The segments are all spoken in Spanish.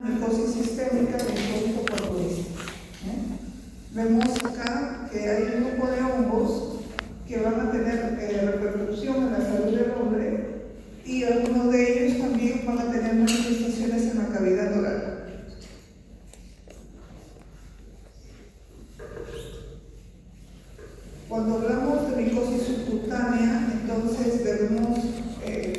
micosis sistémica, micosis oportunista. Vemos acá que hay un grupo de hongos que van a tener repercusión en la salud del hombre y algunos de ellos también van a tener manifestaciones en la cavidad oral. Cuando hablamos de micosis subcutánea, entonces debemos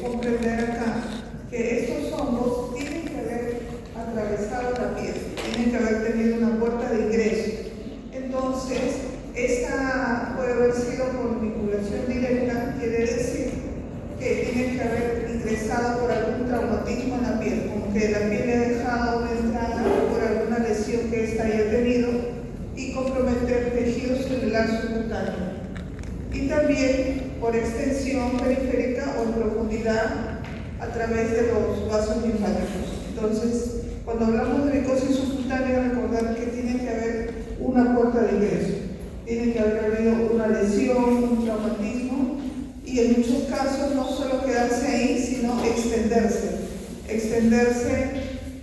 comprender acá que estos hongos tienen que haber atravesado la piel, tienen que haber tenido una puerta de ingreso. Entonces, esta puede haber sido por vinculación directa, quiere decir que tiene que haber ingresado por algún traumatismo en la piel, como que la piel ha dejado una entrada por alguna lesión que ésta haya tenido y comprometer tejido celular subcutáneo. Y también por extensión periférica o en profundidad a través de los vasos linfáticos. Entonces, cuando hablamos de micosis subcutánea, recordar que tiene que haber una puerta de ingreso. Tiene que haber habido una lesión, un traumatismo y en muchos casos no solo quedarse ahí, sino extenderse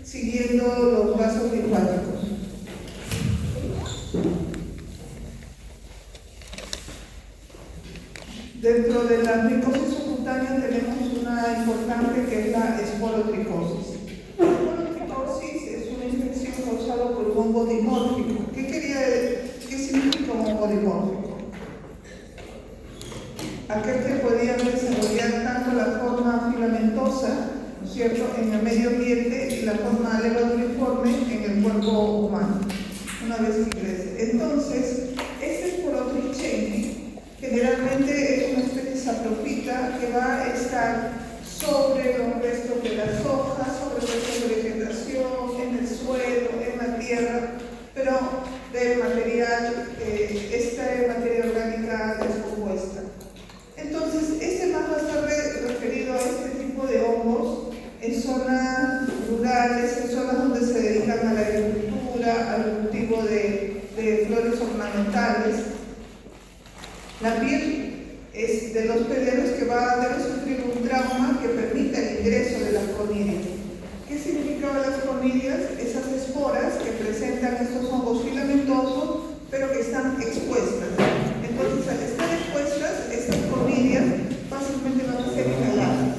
siguiendo los vasos linfáticos. Dentro de la micosis subcutánea tenemos una importante que es la esporotricosis. La esporotricosis es una infección causada por un hongo dimórfico. ¿Qué significa un hongo dimórfico? Aquel que podía desarrollar tanto la forma filamentosa, ¿no es cierto?, en el medio ambiente y la forma alevadouriforme en el cuerpo humano, una vez que crece. Entonces, este esporotrichene generalmente es una especie saprofita que va a estar sobre los restos de las hojas, sobre los restos de vegetación, en el suelo, en la tierra, pero de material, esta materia orgánica descompuesta. Entonces, este más va a estar referido a este tipo de hongos en zonas rurales, en zonas donde se dedican a la agricultura, al cultivo de flores ornamentales. La piel es de los hospederos que debe sufrir un trauma que permita el ingreso de las conidias. ¿Qué significan las conidias? Esas esporas que presentan estos hongos filamentosos, pero que están expuestas. Entonces, al estar expuestas, estas conidias fácilmente van a ser inhaladas.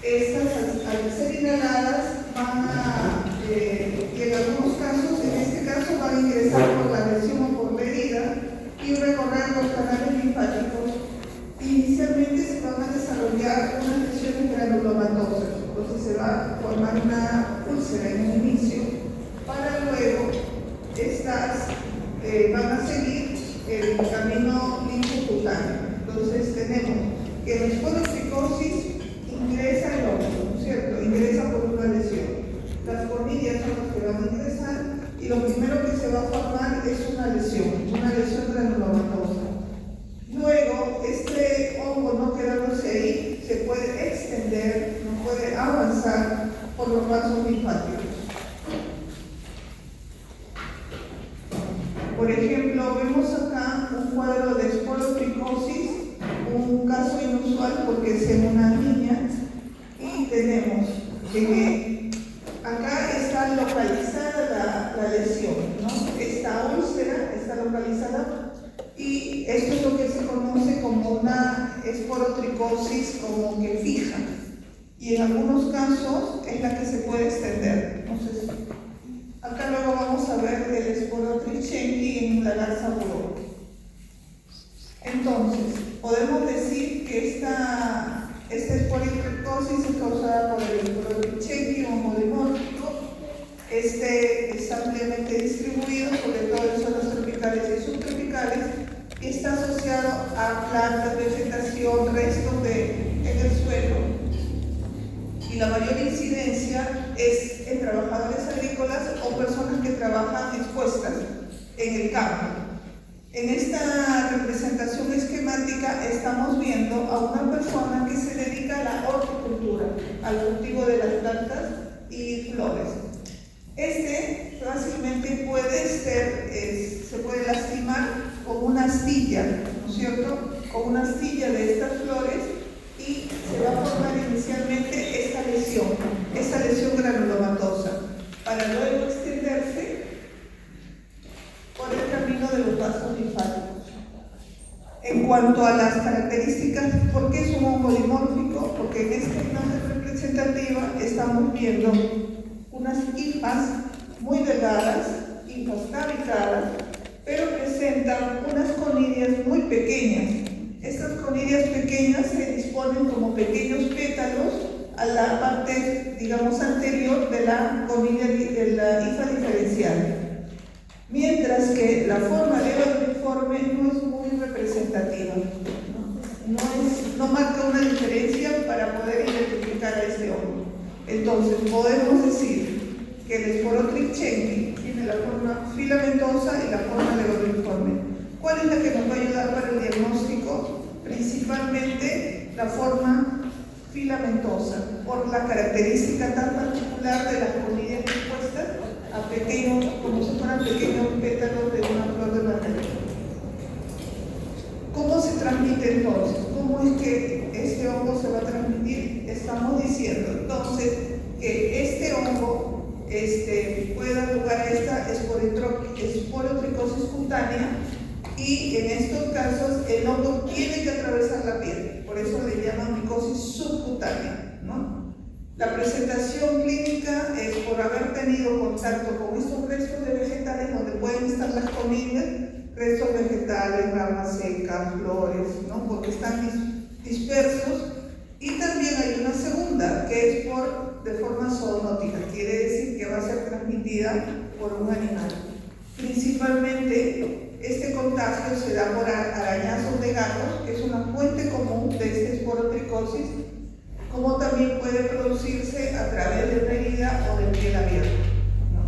Estas, al ser inhaladas, van a, y en algunos casos, en este caso, van a ingresar por la lesión o por la herida y recorrer los canales linfáticos. Inicialmente se van a desarrollar unas lesiones granulomatosas, entonces se va a formar una úlcera en un inicio, para luego estas van a seguir el camino linfocutáneo. Entonces tenemos que la esporotricosis ingresa el hongo, ¿no es cierto? Ingresa por una lesión. Las conidias son las que van a ingresar y lo primero que se va a formar es una lesión granulomatosa. Luego, este hongo no quedándose ahí, se puede extender, no puede avanzar por los vasos linfáticos. Por ejemplo, vemos acá un cuadro de esporotricosis, un caso inusual porque es en una niña, y tenemos que acá está localizada la lesión, ¿no? Esta úlcera está localizada y esto es lo que se conoce como una esporotricosis como que fija, y en algunos casos es la que se puede extender. Entonces, acá luego vamos a ver el esporotrichene en la garza buró. Entonces, podemos decir que esta esporotricosis es causada por el esporotrichene homodimórfico. Este es ampliamente distribuido, sobre todo en zonas tropicales y subtropicales, y está asociado a plantas, vegetación, restos en el suelo. Y la mayor incidencia es en trabajadores agrícolas o personas que trabajan expuestas en el campo. En esta representación esquemática estamos viendo a una persona que se dedica a la horticultura, al cultivo de las plantas y flores. Este fácilmente se puede lastimar con una astilla, ¿no es cierto? Con una astilla de estas flores, y se va a formar inicialmente esta lesión. cuanto a las características, ¿por qué es un hongo dimórfico? Porque en esta imagen representativa estamos viendo unas hifas muy delgadas, hifas cavicadas, pero presentan unas conidias muy pequeñas. Estas conidias pequeñas se disponen como pequeños pétalos a la parte, digamos, anterior de la conidia de la hifa diferencial. Mientras que la forma levaduriforme no es muy representativa, no marca una diferencia para poder identificar a este hongo. Entonces podemos decir que el Sporotrichia tiene la forma filamentosa y la forma levaduriforme. ¿Cuál es la que nos va a ayudar para el diagnóstico? Principalmente la forma filamentosa, por la característica tan particular de las conidias dispuestas a pequeños, como si fueran pequeños pétalos de una flor de margarita. ¿Cómo se transmite entonces? ¿Cómo es que este hongo se va a transmitir? Estamos diciendo entonces que este hongo puede dar lugar a esta esporotricosis cutánea, y en estos casos el hongo tiene que atravesar la piel, por eso le llaman micosis subcutánea, ¿no? La presentación clínica es por haber tenido contacto con estos restos de vegetales donde pueden estar las conidias, restos vegetales, ramas secas, flores, ¿no? Porque están dispersos. Y también hay una segunda, que es de forma zoonótica, quiere decir que va a ser transmitida por un animal. Principalmente, este contagio se da por arañazos de gatos, que es una fuente común de esta esporotricosis, como también puede producirse a través de una herida o de piel abierta, ¿no?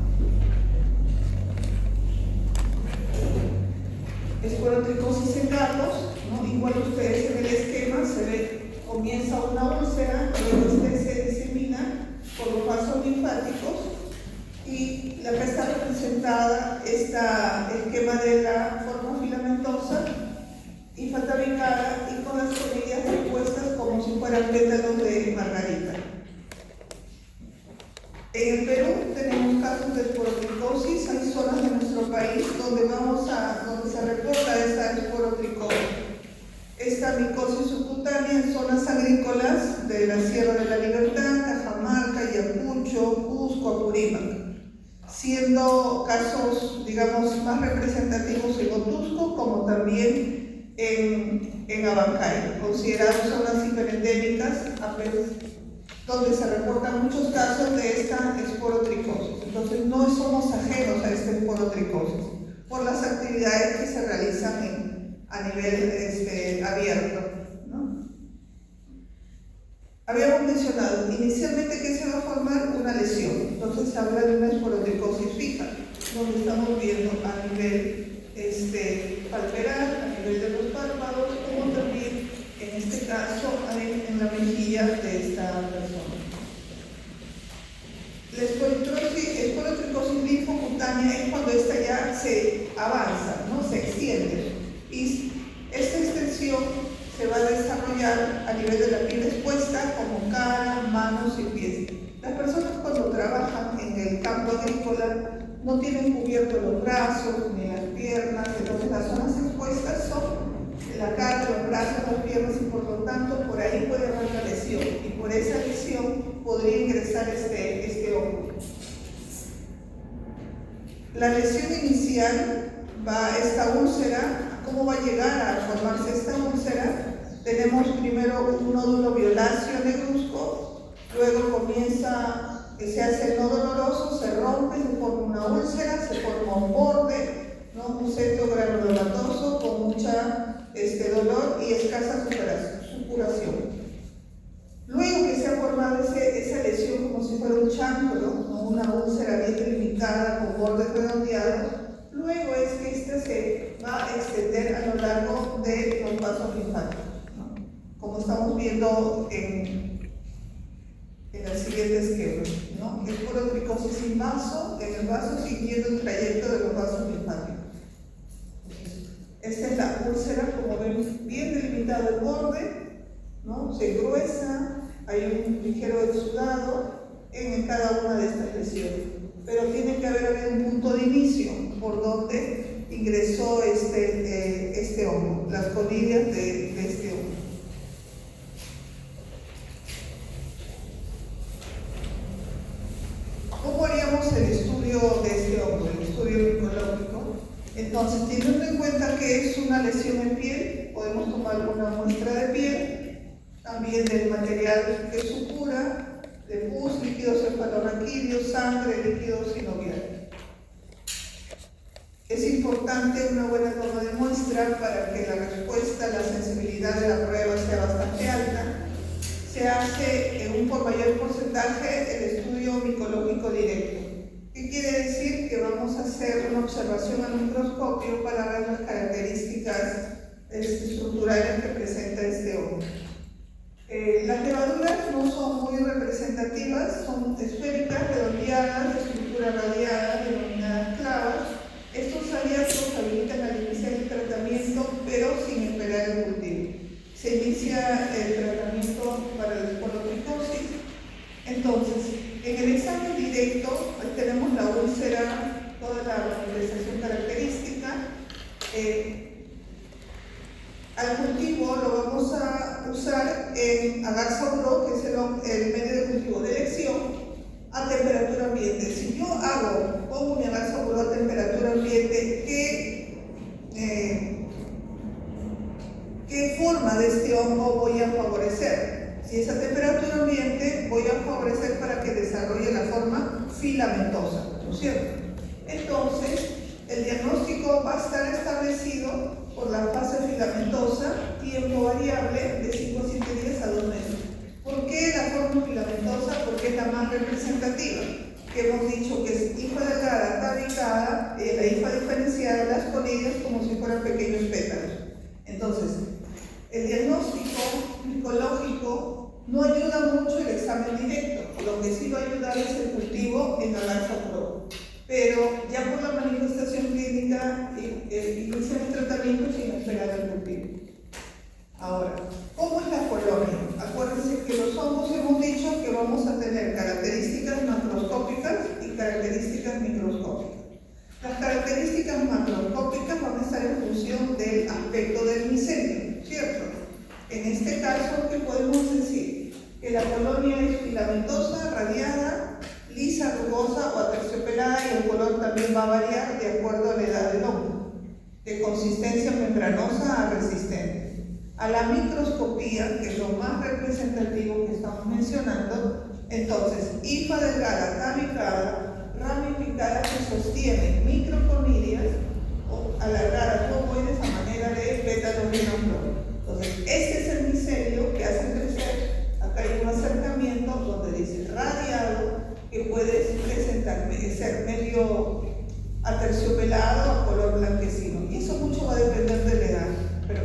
Esporotricosis en gatos, ¿no? Igual ustedes en el esquema se ve, comienza una úlcera, luego se disemina por los vasos linfáticos, y la que está representada está el esquema de la forma filamentosa y fatabicada y con las conidias dispuestas como si fueran pétalos de margarita. En el Perú tenemos casos de esporotricosis, hay zonas de nuestro país donde se reporta esta esporotricosis. Esta micosis subcutánea en zonas agrícolas de la Sierra de la Libertad, Cajamarca, Ayacucho, Cusco, Apurímac, siendo casos, digamos, más representativos en Otusco como también en Abancay, consideradas zonas hiperendémicas, donde se reportan muchos casos de esta esporotricosis. Entonces no somos ajenos a esta esporotricosis por las actividades que se realizan a nivel abierto, ¿no? Habíamos mencionado inicialmente que se va a formar una lesión, entonces se habla de una esporotricosis fija, donde estamos viendo a nivel palpebral, a nivel de los párpados, como también en este caso en la mejilla de esta persona. La esporotricosis linfocutánea es cuando esta ya se avanza, ¿no? Se extiende, y esta extensión se va a desarrollar a nivel de la piel expuesta, como cara, manos y pies. Las personas cuando trabajan en el campo agrícola no tienen cubiertos los brazos ni las piernas, entonces las zonas expuestas son la cara, los brazos, las piernas, y por lo tanto por ahí puede haber una lesión, y por esa lesión podría ingresar este hongo. La lesión inicial esta úlcera. ¿Cómo va a llegar a formarse esta úlcera? Tenemos primero un nódulo violáceo negruzco, luego se hace el nodo doloroso, se rompe, se forma una úlcera, se forma un borde, ¿no? Un centro granulomatoso con mucha dolor y escasa supuración. Luego que se ha formado esa lesión como si fuera un chanfro, ¿no? Una úlcera bien delimitada con bordes redondeados, luego es que se va a extender a lo largo de los vasos linfáticos, ¿no? Como estamos viendo en el siguiente esquema, ¿no? Esporotricosis sin vaso, en el vaso siguiendo el trayecto de los vasos linfáticos. Esta es la úlcera, como ven, bien delimitado el borde, ¿no? Se gruesa, hay un ligero exudado en cada una de estas lesiones, pero tiene que haber un punto de inicio por donde ingresó este hongo, las conidias de este hongo. ¿Cómo haríamos el estudio de este hongo, el estudio micológico? Entonces, teniendo en cuenta que es una lesión en piel, podemos tomar una muestra de piel, también del material que supura, de pus, líquido cefalorraquídeo, sangre, líquido sinovial. Es importante una buena toma de muestra para que la respuesta, la sensibilidad de la prueba sea bastante alta. Se hace por mayor porcentaje el estudio micológico directo. ¿Qué quiere decir? Que vamos a hacer una observación al microscopio para ver las características estructurales que presenta este hongo. Las levaduras no son muy representativas, son esféricas, redondeadas, de estructura radiada, denominadas clavas. Estos hallazgos habilitan al iniciar el tratamiento, pero sin esperar el cultivo. Se inicia el tratamiento para la esporotricosis. Entonces, en el examen directo tenemos la úlcera, toda la manifestación característica. Al cultivo lo vamos a usar en agar-saburó, que es el medio de cultivo de elección, a temperatura ambiente. Si yo pongo mi agar-saburó a temperatura ambiente, ¿qué forma de este hongo voy a favorecer? Si es a temperatura ambiente, voy a favorecer para que desarrolle la forma filamentosa, ¿no es cierto? Entonces, el diagnóstico va a estar establecido por la fase filamentosa, tiempo variable de 5 a 7 días a 2 meses. ¿Por qué la forma filamentosa? Porque es la más representativa, que hemos dicho que es hifa delgada, tabicada, la hifa diferenciada, las conidias como si fueran pequeños pétalos. Entonces, el diagnóstico micológico no ayuda mucho el examen directo, lo que sí va a ayudar es el cultivo en agar-saburó. Pero ya por la manifestación clínica inician el tratamiento sin esperar el cultivo. Ahora, ¿cómo es la colonia? Acuérdense que los hongos hemos dicho que vamos a tener características macroscópicas y características microscópicas. Las características macroscópicas van a estar en función del aspecto del micelio, ¿cierto? En este caso, ¿qué podemos decir? Que la colonia es filamentosa, radiada, lisa, rugosa o aterciopelada, y el color también va a variar de acuerdo a la edad del hongo, de consistencia membranosa a resistente. A la microscopía, que es lo más representativo que estamos mencionando, entonces, hifa delgada, tabicada, ramificada, que sostiene microconidias o alargadas ovoides a manera de pétalos de una flor. Entonces, este es el micelio que hace crecer. Acá hay un acercamiento donde dice radiado, que puede ser medio aterciopelado a color blanquecino. Y eso mucho va a depender de la edad. Pero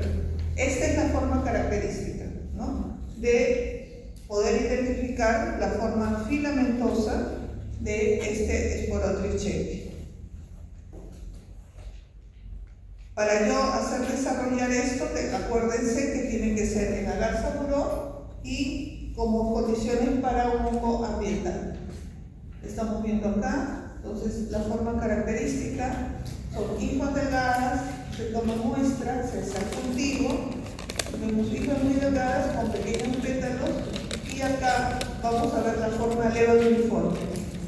esta es la forma característica, ¿no?, de poder identificar la forma filamentosa de este Sporotrix chequii. Para yo hacer desarrollar esto, acuérdense que tiene que ser en agar-saburó y como condiciones para un hongo ambiental. Estamos viendo acá, entonces la forma característica son hifas delgadas, se toma muestra, se hace el cultivo, vemos hifas muy delgadas con pequeños pétalos, y acá vamos a ver la forma leva uniforme,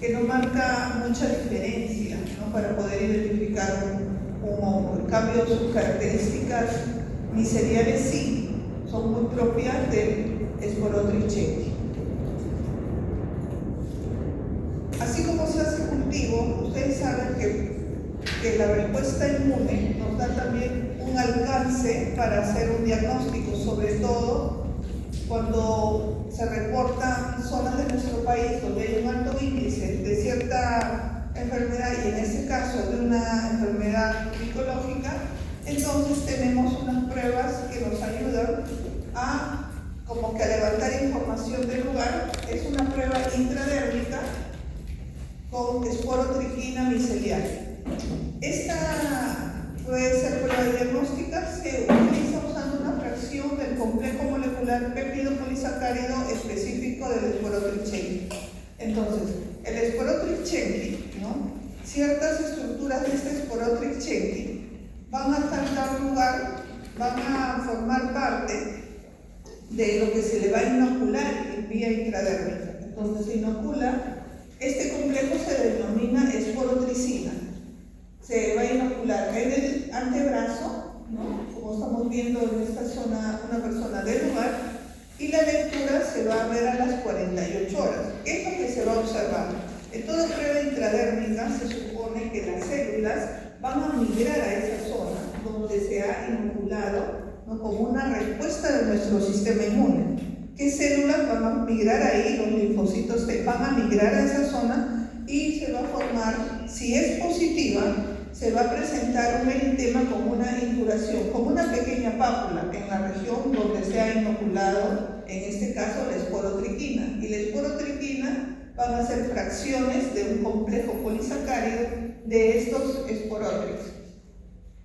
que no marca mucha diferencia, ¿no?, para poder identificar un hongo. En cambio, sus características miceliales sí son muy propias del Sporotrix chequii. Así como se hace cultivo, ustedes saben que la respuesta inmune nos da también un alcance para hacer un diagnóstico, sobre todo cuando se reportan zonas de nuestro país donde hay un alto índice de cierta enfermedad, y en este caso de una enfermedad micológica. Entonces tenemos unas pruebas que nos ayudan a levantar información del lugar. Es una prueba intradérmica con esporotriquina micelial. Esta puede ser prueba diagnóstica, se utiliza usando una fracción del complejo molecular péptido polisacárido específico del Sporotrix chequii. Entonces, el Sporotrix chequii, ¿no?, ciertas estructuras de este Sporotrix chequii van a dar lugar, van a formar parte de lo que se le va a inocular en vía intradérmica. Entonces se inocula, este complejo se denomina esporotricina. Se va a inocular en el antebrazo, ¿no? Como estamos viendo en esta zona, una persona del lugar, y la lectura se va a ver a las 48 horas. ¿Qué es lo que se va a observar? En toda prueba intradérmica se supone que las células van a migrar a esa zona donde se ha inoculado, ¿no? Como una respuesta de nuestro sistema inmune. ¿Qué células van a migrar ahí? Los linfocitos T van a migrar a esa zona y se va a formar, si es positiva, se va a presentar un eritema como una induración, como una pequeña pápula en la región donde se ha inoculado, en este caso la esporotriquina. Y la esporotriquina van a ser fracciones de un complejo polisacárido de estos esporotrics.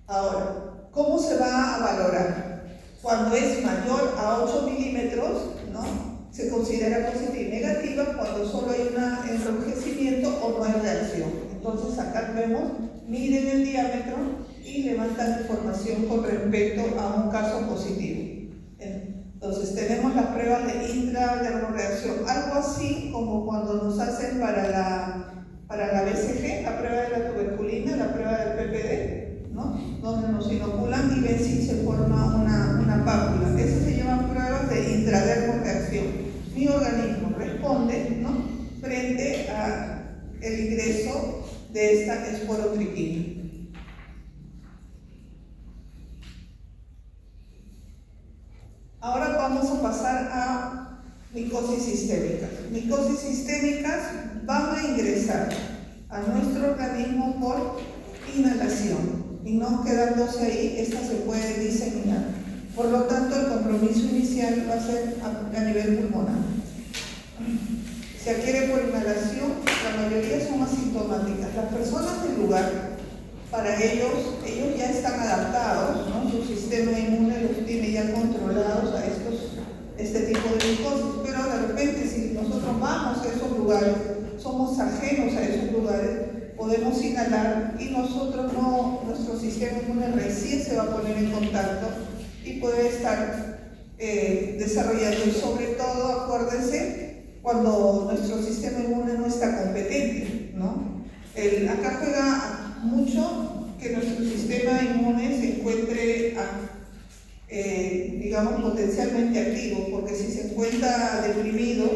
Ahora, ¿cómo se va a valorar? Cuando es mayor a 8 milímetros, ¿no? Se considera positiva y negativa. Cuando solo hay un enrojecimiento o no hay reacción. Entonces acá vemos, miden el diámetro y levantan información con respecto a un caso positivo. Entonces tenemos las pruebas de intradermoreacción, algo así como cuando nos hacen para la BCG, la prueba de la tuberculina, la prueba del PPD, ¿no? Donde nos inoculan y ven si se forma una pápula. Esas se llaman pruebas de intradermoreacción. Mi organismo responde, ¿no? Frente a el ingreso de esta esporotriquina. Ahora vamos a pasar a micosis sistémicas. Micosis sistémicas van a ingresar a nuestro organismo por inhalación y no quedándose ahí, esta se puede diseminar. Por lo tanto, el compromiso inicial va a ser a nivel pulmonar. Se adquiere por inhalación, la mayoría son asintomáticas. Las personas del lugar, para ellos ya están adaptados, ¿no? Su sistema inmune los tiene ya controlados a este tipo de micosis, pero de repente si nosotros vamos a esos lugares, somos ajenos a esos lugares, podemos inhalar y nuestro sistema inmune recién se va a poner en contacto y puede estar desarrollando, y sobre todo, acuérdense, cuando nuestro sistema inmune no está competente, ¿no? Acá juega mucho que nuestro sistema inmune se encuentre, digamos, potencialmente activo, porque si se encuentra deprimido,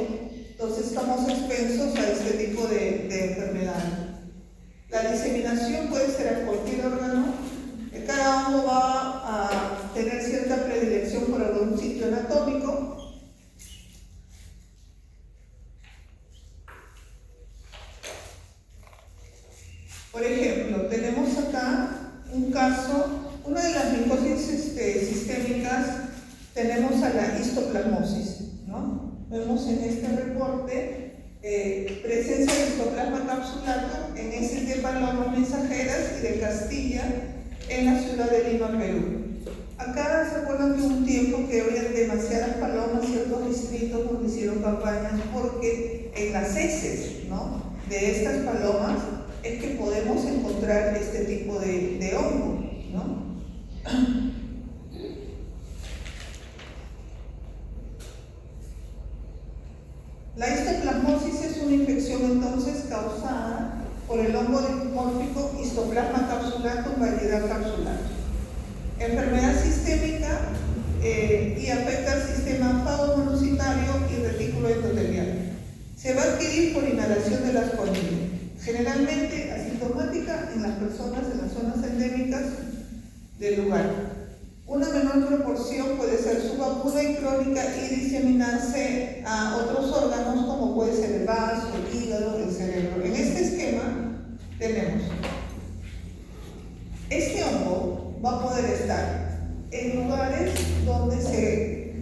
entonces estamos expensos a este tipo de enfermedades. La diseminación puede ser a cualquier órgano, cada uno va a tener cierta predilección por algún sitio anatómico. Por ejemplo, tenemos acá un caso, una de las micosis sistémicas, tenemos a la histoplasmosis, ¿no? Vemos en este reporte presencia de histoplasma capsulato en heces de palomas mensajeras y de Castilla en la ciudad de Lima, Perú. Acá se acuerdan que hubo un tiempo que había demasiadas palomas, ciertos distritos donde hicieron campañas porque en las heces, ¿no?, de estas palomas es que podemos encontrar este tipo de hongo, ¿no? La histoplasmosis es una infección entonces causada por el hongo dimórfico Histoplasma capsulatum, variedad capsulatum. Enfermedad sistémica y afecta al sistema fagomonocitario y retículo endotelial. Se va a adquirir por inhalación de las colonias, generalmente asintomática en las personas en las zonas endémicas del lugar. Una menor proporción puede ser subaguda y crónica y diseminarse a otros órganos como puede ser el vaso, el hígado, el cerebro. En este esquema tenemos este hongo va a poder estar en lugares donde se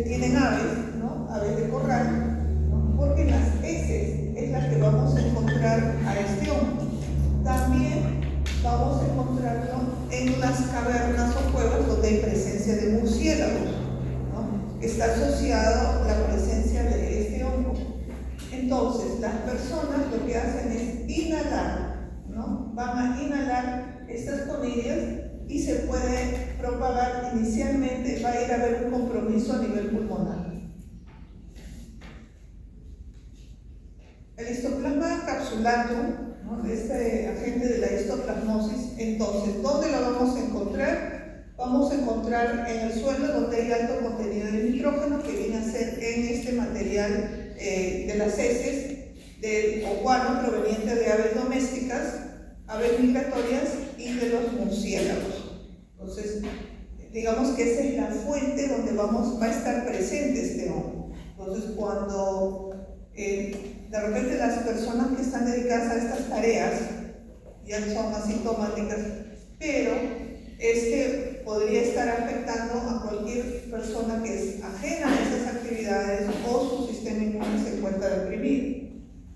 tienen aves, ¿no? Aves de corral, ¿no? Porque las heces es la que vamos a encontrar a este hongo. También vamos a encontrarlo en las cavernas o cuevas donde hay presencia de murciélagos, ¿no? Está asociado la presencia de este hongo. Entonces, las personas lo que hacen es inhalar, ¿no? Van a inhalar y se puede propagar. Inicialmente va a ir a haber un compromiso a nivel pulmonar. El histoplasma capsulatum, ¿no?, este agente de la histoplasmosis, entonces, ¿dónde lo vamos a encontrar? Vamos a encontrar en el suelo donde hay alto contenido de nitrógeno, que viene a ser en este material de las heces del guano proveniente de aves domésticas, aves migratorias y de los murciélagos. Entonces, digamos que esa es la fuente donde va a estar presente este hongo. Entonces, cuando de repente las personas que están dedicadas a estas tareas ya son asintomáticas, pero podría estar afectando a cualquier persona que es ajena a esas actividades o su sistema inmune se encuentra deprimido.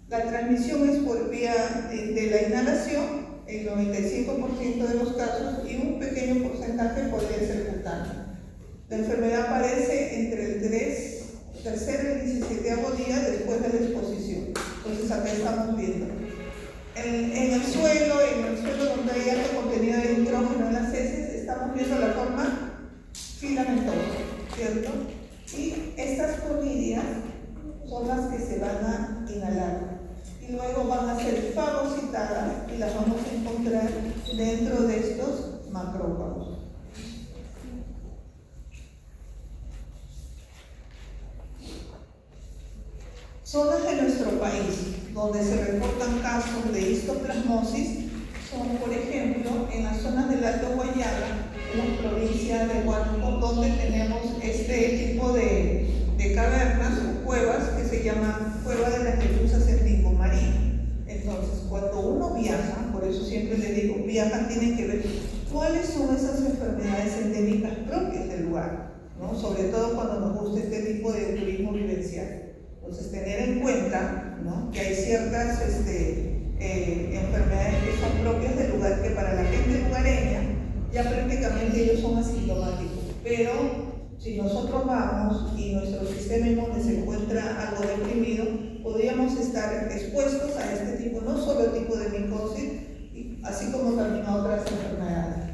La transmisión es por vía de la inhalación, el 95% de los casos, y un pequeño porcentaje podría ser cutáneo. La enfermedad aparece entre el tercero y el 17º día después de la exposición. Entonces acá estamos viendo. En el suelo donde hay alto contenido de nitrógeno en las heces, estamos viendo la forma filamentosa, ¿cierto? Y estas conidias son las que se van a inhalar. Y luego van a ser fagocitadas y las vamos a encontrar dentro de estos macrófagos. Zonas de nuestro país donde se reportan casos de histoplasmosis son, por ejemplo, en las zonas del Alto Guayana, en la provincia de Huánuco, donde tenemos este tipo de cavernas o cuevas que se llaman Cueva de las Lechuzas en Tingo Marino. Entonces, cuando uno viaja, por eso siempre le digo, viaja, tiene que ver cuáles son esas enfermedades endémicas propias del lugar, ¿no? Sobre todo cuando nos gusta este tipo de turismo vivencial. Entonces, tener en cuenta, ¿no?, que hay ciertas enfermedades que son propias del lugar, que para la gente lugareña ya prácticamente ellos son asintomáticos, pero si nosotros vamos y nuestro sistema inmune se encuentra algo deprimido, podríamos estar expuestos a este tipo, no solo tipo de micosis, así como también a otras enfermedades.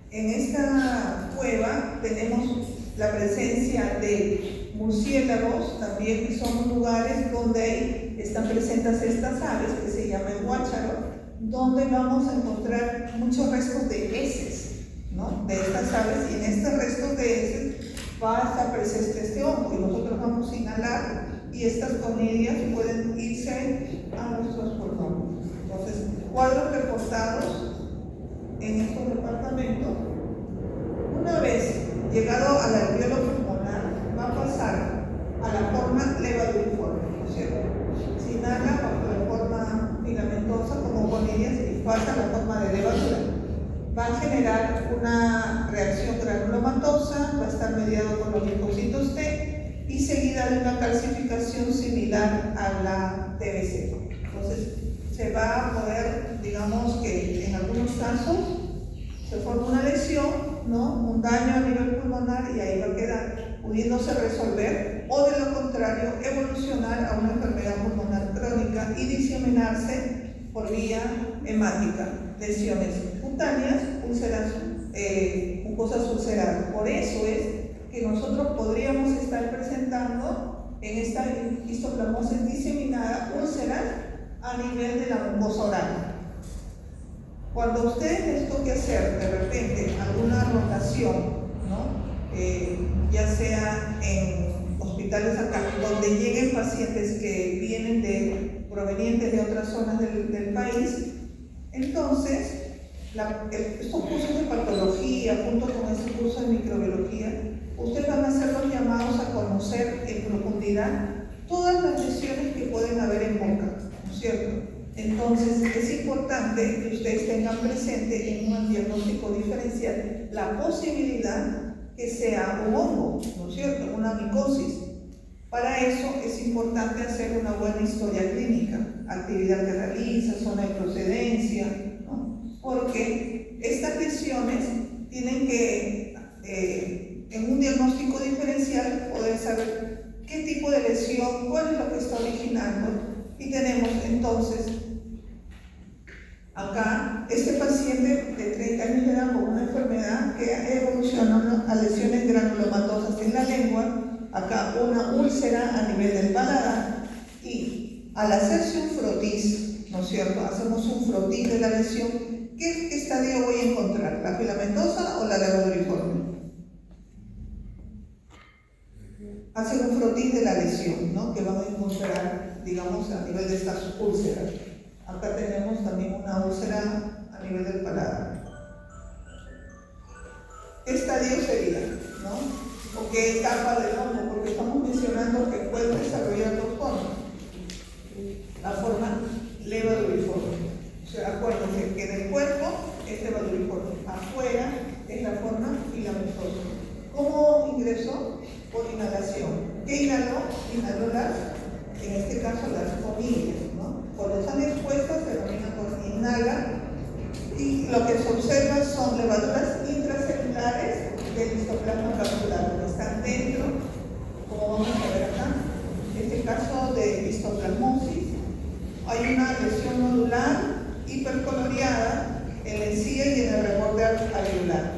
En esta cueva tenemos la presencia de murciélagos también, que son lugares donde están presentes estas aves que se llama el guácharo, donde vamos a encontrar muchos restos de heces, ¿no?, de estas aves, y en estos restos de heces va a estar presente este hongo y nosotros vamos a inhalar y estas conidias pueden irse a nuestros pulmones. Entonces, cuadros reportados en estos departamentos. Una vez llegado al alveolo pulmonar, va a pasar a la forma levaduriforme, ¿cierto? Se inhala bajo la forma filamentosa como conidias y pasa a la forma de levadura. Va a generar una reacción granulomatosa, va a estar mediado por los linfocitos T y seguida de una calcificación similar a la TBC. Entonces, se va a poder, digamos que en algunos casos, se forma una lesión, ¿no?, un daño a nivel pulmonar, y ahí va a quedar, pudiéndose resolver, o de lo contrario, evolucionar a una enfermedad pulmonar crónica y diseminarse por vía hemática, lesiones cutáneas, úlceras, mucosas ulceradas. Por eso es que nosotros podríamos estar presentando en esta histoplasmosis diseminada úlceras a nivel de la mucosa oral. Cuando a ustedes les toque hacer de repente alguna rotación, ¿no?, ya sea en hospitales acá, donde lleguen pacientes que vienen provenientes de otras zonas del país, entonces estos cursos de patología junto con este curso de microbiología, ustedes van a ser los llamados a conocer en profundidad todas las lesiones que pueden haber en boca, ¿no es cierto? Entonces, es importante que ustedes tengan presente en un diagnóstico diferencial la posibilidad que sea un hongo, ¿no es cierto?, una micosis. Para eso es importante hacer una buena historia clínica, actividad que realiza, zona de procedencia, ¿no?, porque estas lesiones tienen que, en un diagnóstico diferencial, poder saber qué tipo de lesión, cuál es lo que está originando, y tenemos entonces acá este paciente de 30 años de edad con una enfermedad que ha evolucionado a lesiones granulomatosas en la lengua, acá una úlcera a nivel del paladar, y al hacerse un frotis, ¿no es cierto? Hacemos un frotis de la lesión. ¿Qué estadio voy a encontrar? ¿La filamentosa o la levaduriforme? Hacen un frotis de la lesión, ¿no? Que van a encontrar, digamos, a nivel de estas úlceras. Acá tenemos también una úlcera a nivel del paladar. ¿Qué estadio sería? ¿No? ¿O qué etapa del hongo? Porque estamos mencionando que puede desarrollar dos formas. La forma levaduriforme. O sea, acuérdense que en el cuerpo es levaduriforme, afuera es la forma filamentosa. ¿Cómo ingresó? Por inhalación. ¿Qué inhaló? Inhaló en este caso las comillas, ¿no? Cuando están expuestas se denomina por inhala, y lo que se observa son levaduras intracelulares del histoplasma capsular, que están dentro, como vamos a ver acá, en este caso de histoplasmosis. Hay una lesión nodular hipercoloreada en la encía y en el reborde alveolar.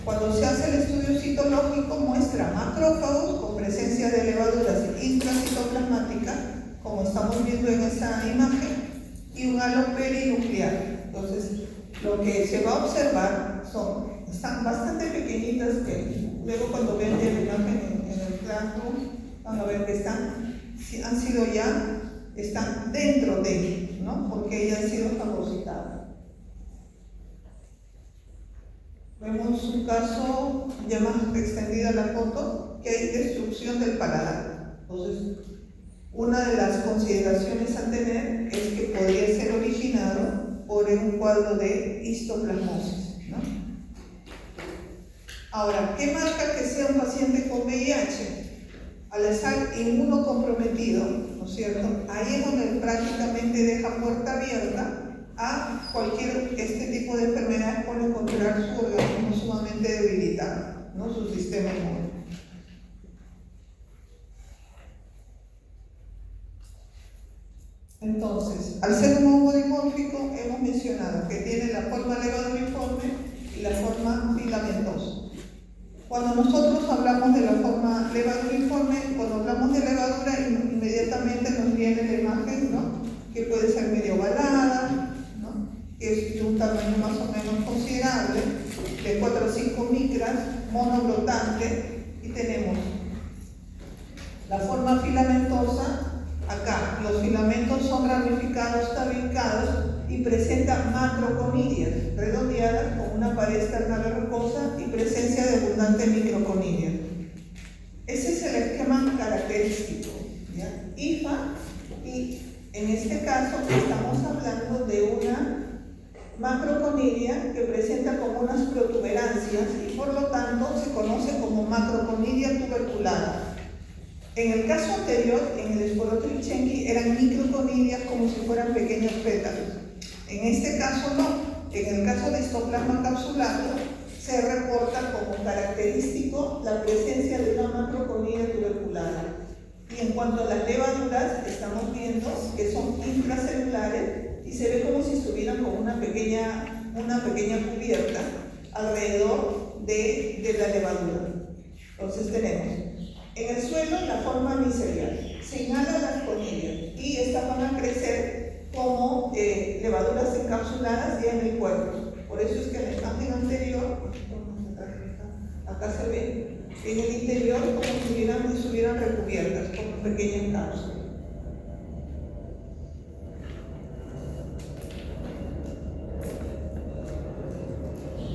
Cuando se hace el estudio citológico muestra macrófagos con presencia de levaduras intracitoplasmáticas, como estamos viendo en esta imagen, y un halo perinuclear. Entonces, lo que se va a observar están bastante pequeñitas, que luego cuando vean la imagen en el plano van a ver que están dentro de, ¿no? Porque ellas han sido fagocitadas. Vemos un caso ya más extendida la foto, que hay destrucción del paladar. Entonces, una de las consideraciones a tener es que podría ser originado por un cuadro de histoplasmosis, ¿no? Ahora, ¿qué marca que sea un paciente con VIH? Al estar inmunocomprometido, ¿no es cierto? Ahí es donde prácticamente deja puerta abierta a cualquier tipo de enfermedades por encontrar su organismo sumamente debilitado, ¿no? Su sistema inmune. Entonces, al ser un hongo dimórfico, hemos mencionado que tiene la forma levaduriforme y la forma filamentosa. Cuando nosotros hablamos de la forma levaduriforme, cuando hablamos de levadura, inmediatamente nos viene la imagen, ¿no? Que puede ser medio ovalada, ¿no? Que es de un tamaño más o menos considerable, de 4 a 5 micras, monoblotante, y tenemos la forma filamentosa. Acá los filamentos son ramificados, tabicados y presentan macroconilias redondeadas con una pared externa verrucosa y presencia de abundante microconilias. Ese es el esquema característico, ¿ya? IFA, y en este caso estamos hablando de una macroconilia que presenta como unas protuberancias y por lo tanto se conoce como macroconilia tuberculada. En el caso anterior, en el Sporotrichenyi, eran microconilias como si fueran pequeños pétalos. En este caso no. En el caso de histoplasma capsulado, se reporta como característico la presencia de una macroconilia tuberculada. Y en cuanto a las levaduras, estamos viendo que son intracelulares y se ve como si estuvieran con una pequeña cubierta alrededor de la levadura. Entonces tenemos en el suelo la forma micelial, se inhalan las conilias y estas van a crecer como levaduras encapsuladas ya en el cuerpo. Por eso es que en la imagen anterior, acá se ve en el interior como si estuvieran recubiertas con pequeñas cápsulas.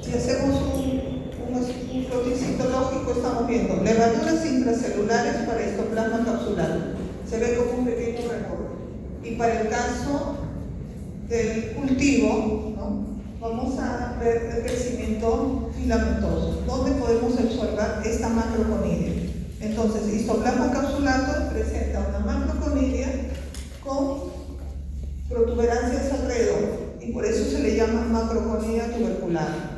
Si hacemos un frotis citológico, estamos viendo levaduras intracelulares para histoplasma capsulado. Se ve como un pequeño reborde. Y para el caso del cultivo, ¿no? Vamos a ver el crecimiento filamentoso, donde podemos observar esta macroconilia. Entonces, histoplasma capsulato presenta una macroconilia con protuberancias alrededor, y por eso se le llama macroconilia tuberculada.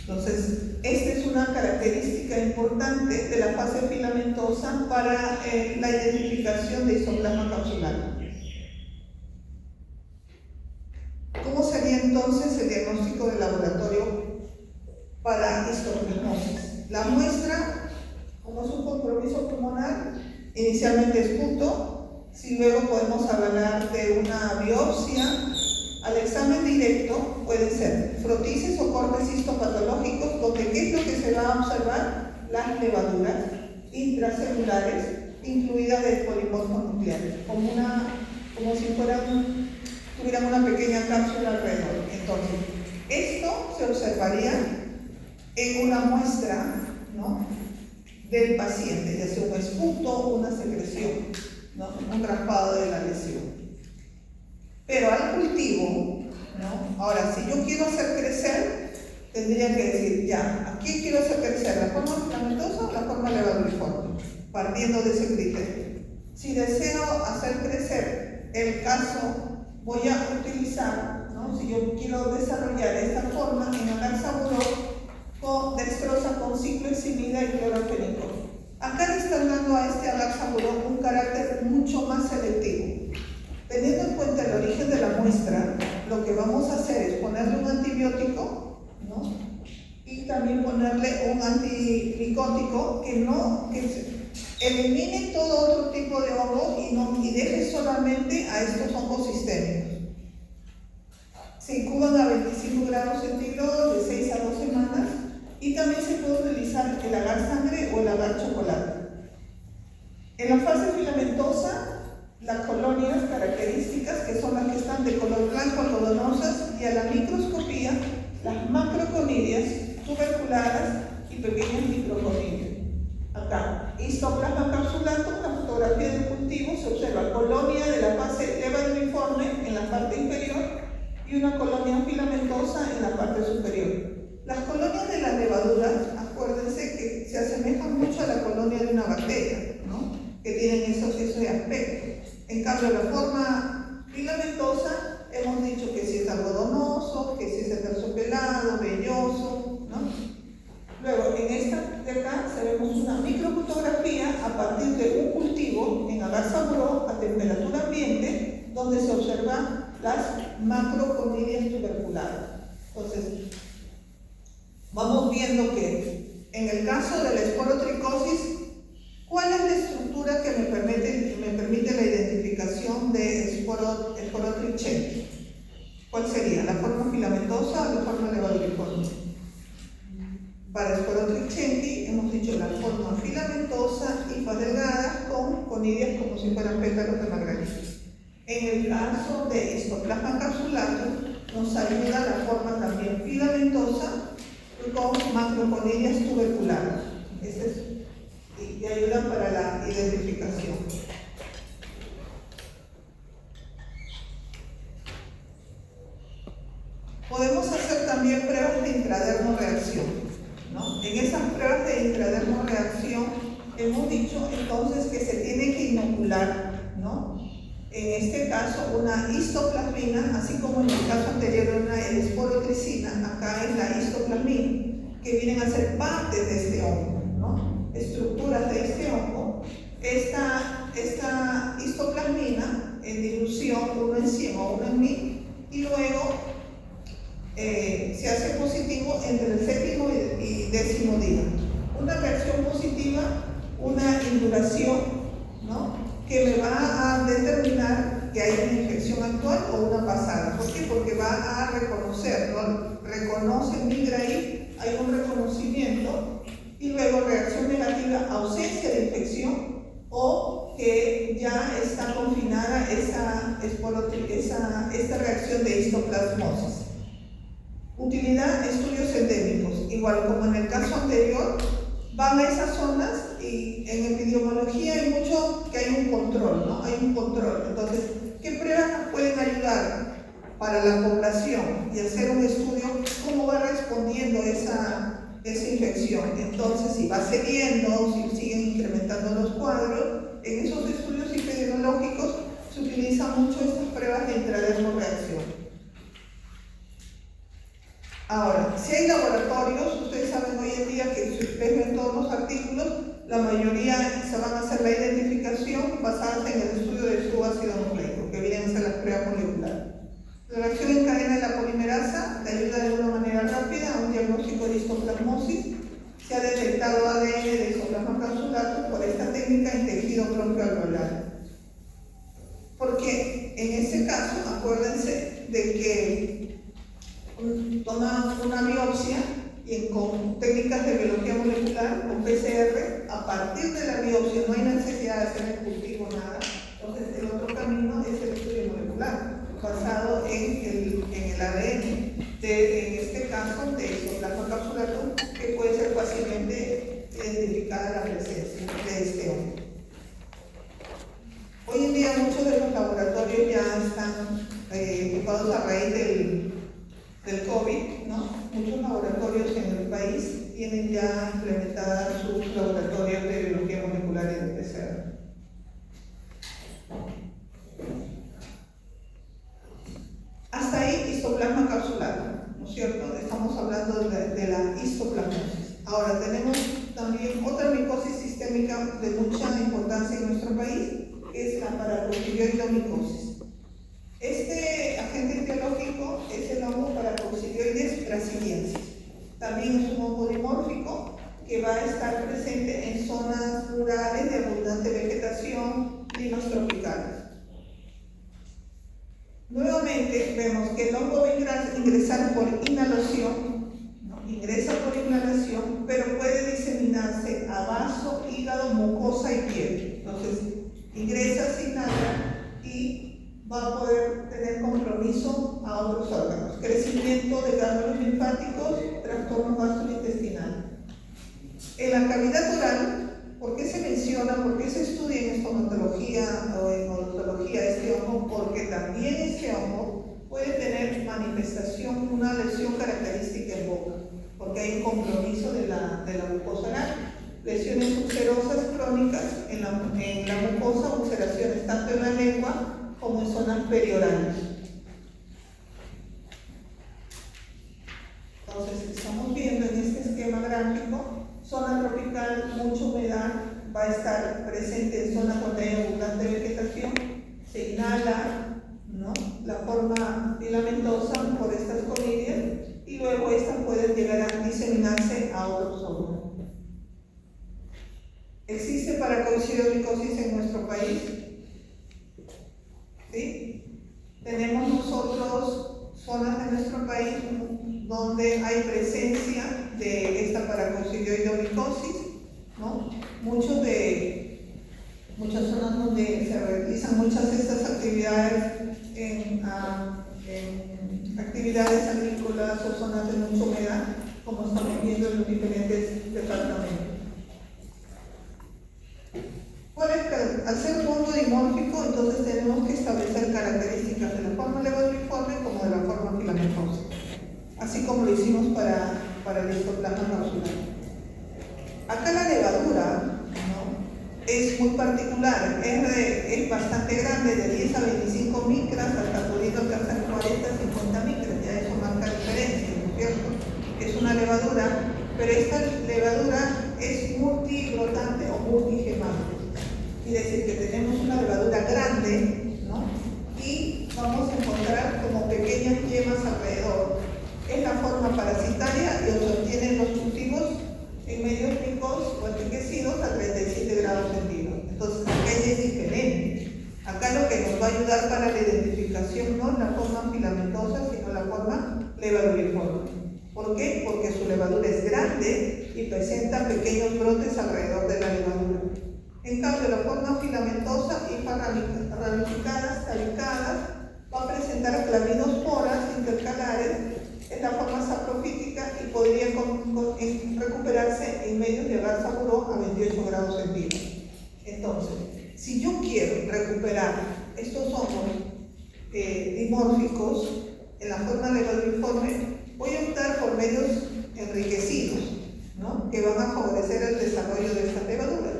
Entonces, esta es una característica importante de la fase filamentosa para la identificación de histoplasma capsulato. ¿Cómo sería entonces el para histoplasmosis. La muestra, como es un compromiso pulmonar, inicialmente es punto. Si luego podemos hablar de una biopsia, al examen directo puede ser frotisis o cortes histopatológicos, donde ¿qué es lo que se va a observar? Las levaduras intracelulares, incluidas del polimorfo nuclear, como si tuvieran una pequeña cápsula alrededor. Entonces, esto se observaría en una muestra, ¿no?, del paciente, ya sea un esputo o una secreción, ¿no?, un raspado de la lesión. Pero al cultivo, ¿no?, ahora, si yo quiero hacer crecer, tendría que decir, ya, ¿a qué quiero hacer crecer? ¿La forma filamentosa o la forma levaduriforme? Partiendo de ese criterio. Si deseo hacer crecer el caso, voy a utilizar, ¿no?, si yo quiero desarrollar esta forma en Alaxaburó con dextrosa con cicloheximida y clorofénico. Acá le están dando a este Alaxaburó un carácter mucho más selectivo. Teniendo en cuenta el origen de la muestra, lo que vamos a hacer es ponerle un antibiótico, ¿no?, y también ponerle un antimicótico que elimine todo otro tipo de hongo y deje solamente a estos hongos sistémicos. Se incuban a 25 grados centígrados de 6 a 2 semanas y también se puede utilizar el agar sangre o el agar chocolate. En la fase filamentosa, las colonias características, que son las que están de color blanco, algodonosas, y a la microscopía, las macroconidias tuberculadas y pequeñas microconidias. Acá, histoplasma capsulato, la fotografía del cultivo, se observa colonia de la fase levaduriforme en la parte inferior y una colonia filamentosa en la parte superior. Las colonias de las levaduras, acuérdense que se asemejan mucho a la colonia de una bacteria, ¿no?, que tienen ese aspecto. En cambio, la forma filamentosa, hemos dicho que si es algodonoso, que si es aterciopelado, velloso, ¿no? Luego, en esta de acá, vemos una microfotografía a partir de un cultivo en Alaxaburó a temperatura ambiente, donde se observan las macroconidias tuberculares. Entonces, vamos viendo que en el caso de la esporotricosis, ¿cuál es la estructura que me permite la identificación de esporotrichente? ¿Cuál sería? ¿La forma filamentosa o la forma levaduriforme? Para esporotrichente hemos dicho la forma filamentosa y delgada con conidias como si fueran pétalos de margarita. En el caso de histoplasma capsulato, nos ayuda la forma también filamentosa con macroconidias tuberculares. Y ayudan para la identificación. Podemos hacer también pruebas de intradermo-reacción, ¿no? En esas pruebas de intradermo-reacción hemos dicho entonces que se tiene que inocular, ¿no?, en este caso una histoplasmina, así como en el caso anterior era una esporotricina, acá es la histoplasmina, que vienen a ser parte de este hongo, ¿no?, estructuras de este hongo. Esta histoplasmina en dilución 1 en 100 o 1 en 1000, y luego se hace positivo entre el séptimo y décimo día. Una reacción positiva, una induración, ¿no?, que me va a determinar que hay una infección actual o una pasada. ¿Por qué? Porque va a reconocer, ¿no?, reconoce, migra ahí, hay un reconocimiento, y luego reacción negativa, ausencia de infección, o que ya está confinada esta reacción de histoplasmosis. Utilidad, estudios endémicos. Igual como en el caso anterior, van a esas zonas y en epidemiología hay mucho que hay un control, ¿no? Hay un control. Entonces, ¿qué pruebas nos pueden ayudar para la población y hacer un estudio cómo va respondiendo esa infección? Entonces, si va cediendo, si siguen incrementando los cuadros, en esos estudios epidemiológicos se utilizan mucho estas pruebas de intradermo-reacción. Ahora, si hay laboratorios, ustedes saben hoy en día que si ustedes ven todos los artículos, la mayoría se van a hacer la identificación basadas en el estudio del subácido nucleico, que vienen a ser las pruebas moleculares. La reacción en cadena de la polimerasa te ayuda de una manera rápida a un diagnóstico de histoplasmosis técnica en tejido propio alveolar. Porque en ese caso, acuérdense de que toman una biopsia y con técnicas de biología molecular, con PCR, a partir de la biopsia no hay necesidad de hacer el cultivo, nada. Entonces el otro camino es el estudio molecular, basado en el ADN, en este caso de Histoplasma capsulatum, que puede ser fácilmente identificada la presencia de este hongo. Hoy en día muchos de los laboratorios ya están equipados a raíz del COVID, ¿no? Muchos laboratorios en el país tienen ya implementadas sus laboratorios de biología molecular y de PCR. Hasta ahí, histoplasma capsulatum, ¿no es cierto? Estamos hablando de la histoplasmosis. Ahora, tenemos también otra micosis sistémica de mucha importancia en nuestro país, que es la paracoccidioidomicosis. Este agente etiológico es el hongo Paracoccidioides brasiliensis. También es un hongo dimórfico que va a estar presente en zonas rurales de abundante vegetación, climas tropicales. Nuevamente vemos que el hongo va a ingresar por inhalación, ¿no? Ingresa por inhalación, pero puede diseminarse a vaso, hígado, mucosa y piel. Entonces, ingresa, se inhala y va a poder tener compromiso a otros órganos. Crecimiento de ganglios linfáticos, trastorno gastrointestinal. En la cavidad oral, ¿por qué se menciona, por qué se estudia en estomatología o en odontología este hongo? Porque también este hongo puede tener manifestación, una lesión característica en boca, porque hay un compromiso de la mucosa oral. Lesiones ulcerosas crónicas en la mucosa, ulceraciones tanto en la lengua como en zonas periorales. Entonces, estamos viendo en este esquema gráfico, zona tropical, mucha humedad, va a estar presente en zonas donde hay abundante vegetación, se inhala, ¿no?, la forma filamentosa por estas conidias y luego estas pueden llegar a diseminarse a otros órganos. ¿Existe paracoccidiomicosis en nuestro país? ¿Sí? Tenemos nosotros zonas de nuestro país donde hay presencia de esta paracoccidiomicosis, ¿no? Muchas zonas donde se realizan muchas de estas actividades en actividades agrícolas o zonas de mucha humedad, como estamos viendo en los diferentes departamentos. Al ser un hongo dimórfico, entonces tenemos que establecer características de la forma levaduliforme como de la forma filamentosa, así como lo hicimos para el histoplasma capsular. Acá la levadura, ¿no?, es muy particular, es bastante grande, de 10 a 25 micras, hasta pudiendo alcanzar 40 a 50 micras, ya eso marca diferencia, ¿no es cierto? Es una levadura, pero esta levadura es multiglotante o multigemante. Quiere decir que tenemos una levadura grande, ¿no?, y vamos a encontrar como pequeñas yemas alrededor. Es la forma parasitaria y se obtienen los cultivos en medios ricos o enriquecidos a 37 grados centígrados. Entonces, acá es diferente. Acá lo que nos va a ayudar para la identificación no es la forma filamentosa, sino la forma levaduliforme. ¿Por qué? Porque su levadura es grande y presenta pequeños brotes alrededor de la levadura. En cambio, la forma filamentosa y ramificadas, tabicadas, va a presentar clavinosporas intercalares en la forma saprofítica y podría recuperarse en medios de agar saburó a 28 grados centígrados. Entonces, si yo quiero recuperar estos hongos dimórficos en la forma levaduliforme, voy a optar por medios enriquecidos, ¿no?, que van a favorecer el desarrollo de estas levaduras.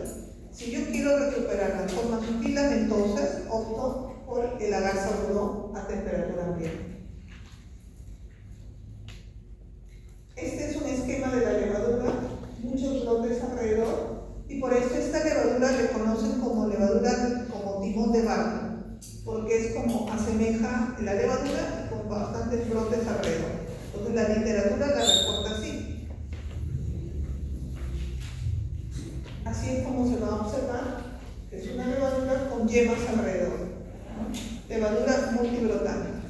Si yo quiero recuperar las formas filamentosas, opto por el agar saburó a temperatura ambiente. Este es un esquema de la levadura, muchos brotes alrededor, y por eso esta levadura le conocen como levadura como timón de barco, porque es como asemeja la levadura con bastantes brotes alrededor. Entonces la literatura la reporta así. Así es como se va a observar yemas alrededor, ¿no? Levadura multibrotánica,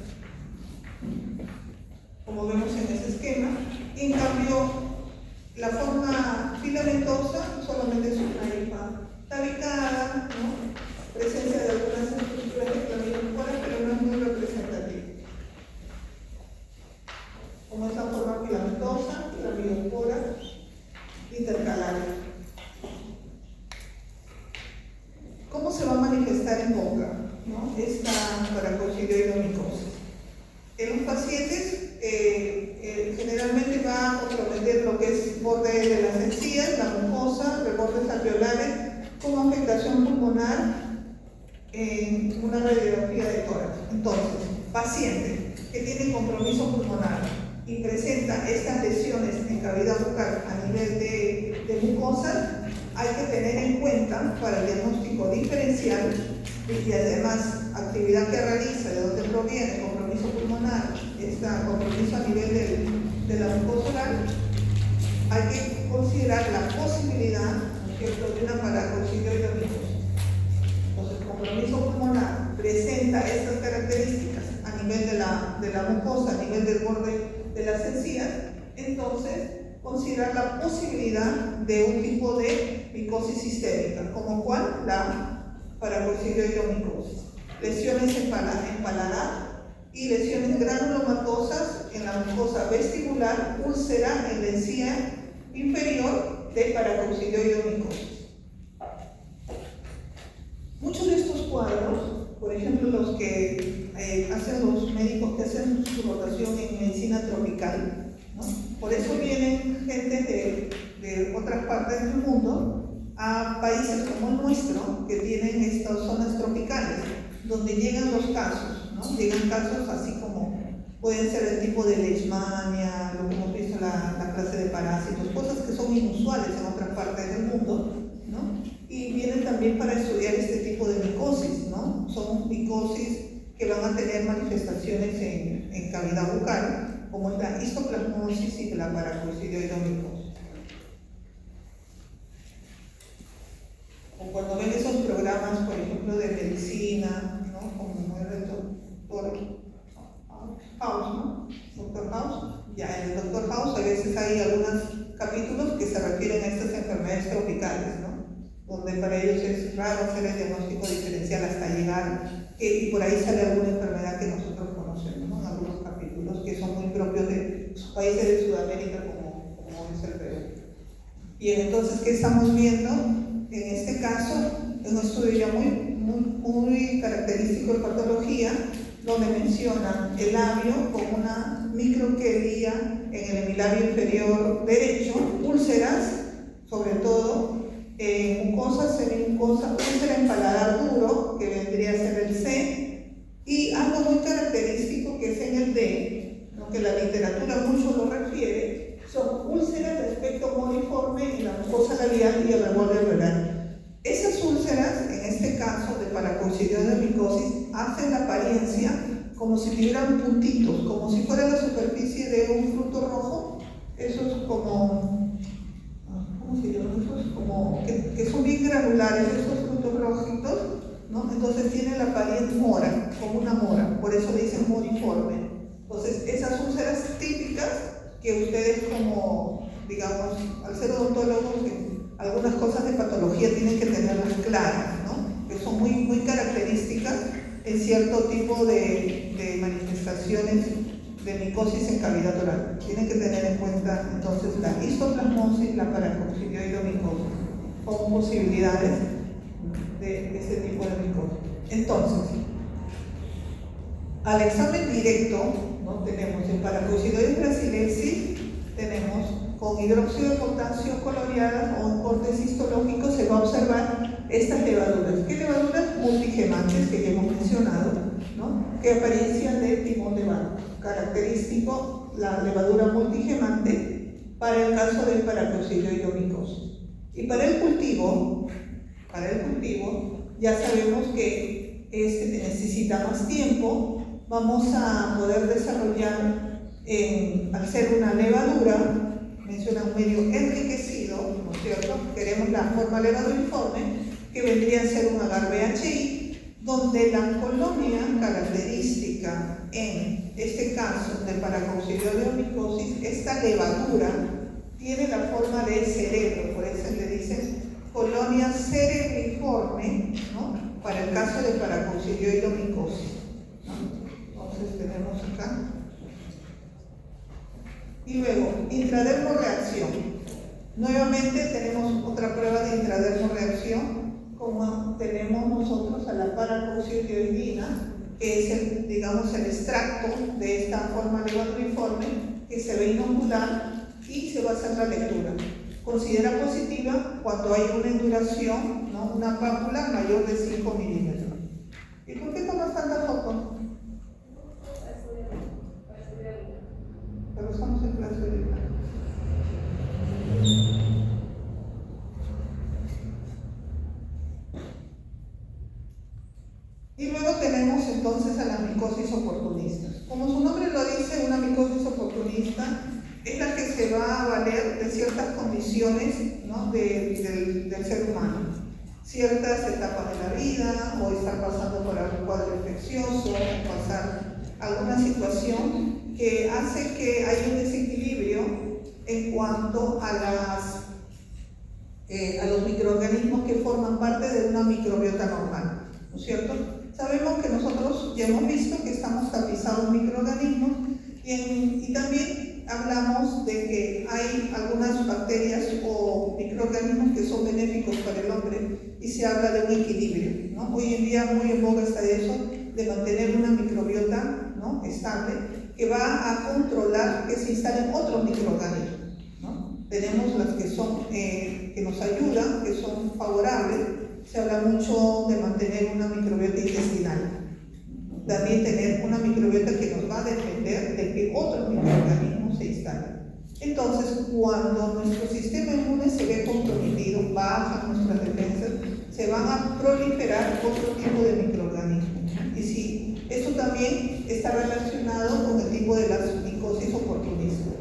como vemos en ese esquema. En cambio, la forma filamentosa solamente es una hifa tabicada, ¿no? Presencia de algunas estructuras de clamidopora, pero no es muy representativa. Como es la forma filamentosa, clamidopora intercalaria. ¿Cómo se va a manifestar en boca, ¿no? Esta paracocidioidomicosis? En los pacientes generalmente va a comprometer lo que es borde de las encías, la mucosa, rebordes alveolares, con afectación pulmonar en una radiografía de tórax. Entonces, paciente que tiene compromiso pulmonar y presenta estas lesiones en cavidad bucal a nivel de mucosa, hay que tener en cuenta para el diagnóstico diferencial y además actividad que realiza, de dónde proviene, compromiso pulmonar, compromiso a nivel de la mucosa oral, hay que considerar la posibilidad de una paracocidioidomicosis. Entonces, compromiso pulmonar presenta estas características a nivel de la mucosa, a nivel del borde de las encías, entonces considerar la posibilidad de un tipo de micosis sistémica, como cual la paracocidioidomicosis. Lesiones en paladar y lesiones granulomatosas en la mucosa vestibular, úlcera en la encía inferior de paracocidioidomicosis. Muchos de estos cuadros, por ejemplo los que hacen los médicos que hacen su rotación en medicina tropical, ¿no? Por eso vienen gente de otras partes del mundo a países como el nuestro, que tienen estas zonas tropicales, donde llegan los casos, ¿no? Llegan casos así como pueden ser el tipo de leishmania, lo que hemos visto la clase de parásitos, cosas que son inusuales en otras partes del mundo, ¿no? Y vienen también para estudiar este tipo de micosis, ¿no? Son micosis que van a tener manifestaciones en cavidad bucal, como es la histoplasmosis y la paracocidioidomicosis. O cuando ven esos programas, por ejemplo, de medicina, ¿no? Como el doctor House, ¿no? Doctor House, ya en el Doctor House a veces hay algunos capítulos que se refieren a estas enfermedades tropicales, ¿no? Donde para ellos es raro hacer el diagnóstico diferencial hasta llegar, y por ahí sale alguna enfermedad que nosotros conocemos, ¿no? En algunos capítulos que son muy propios de los países de Sudamérica como es el Perú. Bien, entonces, ¿qué estamos viendo? En este caso, es un estudio ya muy característico de patología, donde menciona el labio con una microquelia en el hemilabio inferior derecho, úlceras, sobre todo, mucosa, semimucosa, úlcera en paladar duro, que vendría a ser el C, y algo muy característico que es en el D, ¿no? Que la literatura mucho lo refiere, son úlceras de aspecto moriforme en la mucosa labial y el reborde alveolar. Esas úlceras, en este caso de paracocidioidomicosis, hacen la apariencia como si tuvieran puntitos, como si fuera la superficie de un fruto rojo. Eso es como, ¿cómo se llama? Eso es como, que son bien granulares, esos frutos rojitos, ¿no? Entonces tiene la apariencia mora, como una mora, por eso le dicen moriforme. Entonces, esas úlceras típicas que ustedes como, digamos, al ser odontólogos, algunas cosas de patología tienen que tenerlas claras, ¿no? Que son muy características en cierto tipo de manifestaciones de micosis en cavidad oral. Tienen que tener en cuenta entonces la histoplasmosis, la paracocidioidomicosis como posibilidades de este tipo de micosis. Entonces, al examen directo, ¿no? Tenemos en paracocidioides brasilensis, tenemos con hidróxido de potasio coloreadas o en cortes histológicos se va a observar estas levaduras. ¿Qué levaduras? Multigemantes, que ya hemos mencionado, ¿no? Que apariencian de timón de barro. Característico la levadura multigemante para el caso del paracocidioidomicosis. Y para el cultivo ya sabemos que necesita más tiempo. Vamos a poder desarrollar, al ser una levadura, menciona un medio enriquecido, ¿no es cierto? Queremos la forma levaduriforme, que vendría a ser un agar BHI, donde la colonia característica en este caso de paracoccidioidomicosis, esta levadura tiene la forma de cerebro, por eso le dicen colonia cerebriforme, ¿no? Para el caso de paracoccidioidomicosis, ¿no? Entonces tenemos acá. Y luego, intradermoreacción. Nuevamente tenemos otra prueba de intradermoreacción, como tenemos nosotros a la paracoccidioidina, que es el, digamos, el extracto de esta forma levaduriforme que se va a inocular y se va a hacer la lectura. Considera positiva cuando hay una induración, ¿no? Una pápula mayor de 5 milímetros. ¿Y por qué tomas tantas fotos? Pero estamos en clase ahorita. Y luego tenemos entonces a la micosis oportunista. Como su nombre lo dice, una micosis oportunista es la que se va a valer de ciertas condiciones, ¿no? del ser humano. Ciertas etapas de la vida, o estar pasando por algún cuadro infeccioso, o pasar alguna situación que hace que haya un desequilibrio en cuanto a los microorganismos que forman parte de una microbiota normal, ¿no es cierto? Sabemos que nosotros ya hemos visto que estamos tapizados microorganismos y también hablamos de que hay algunas bacterias o microorganismos que son benéficos para el hombre y se habla de un equilibrio, ¿no? Hoy en día muy en boga está eso de mantener una microbiota, ¿no? Estable, que va a controlar que se instalen otros microorganismos, ¿no? Tenemos las que son que nos ayudan, que son favorables. Se habla mucho de mantener una microbiota intestinal. También tener una microbiota que nos va a defender de que otros microorganismos se instalen. Entonces, cuando nuestro sistema inmune se ve comprometido, bajan nuestras defensas, se van a proliferar otro tipo de microorganismos. Y sí, eso también está relacionado con el tipo de las micosis oportunistas.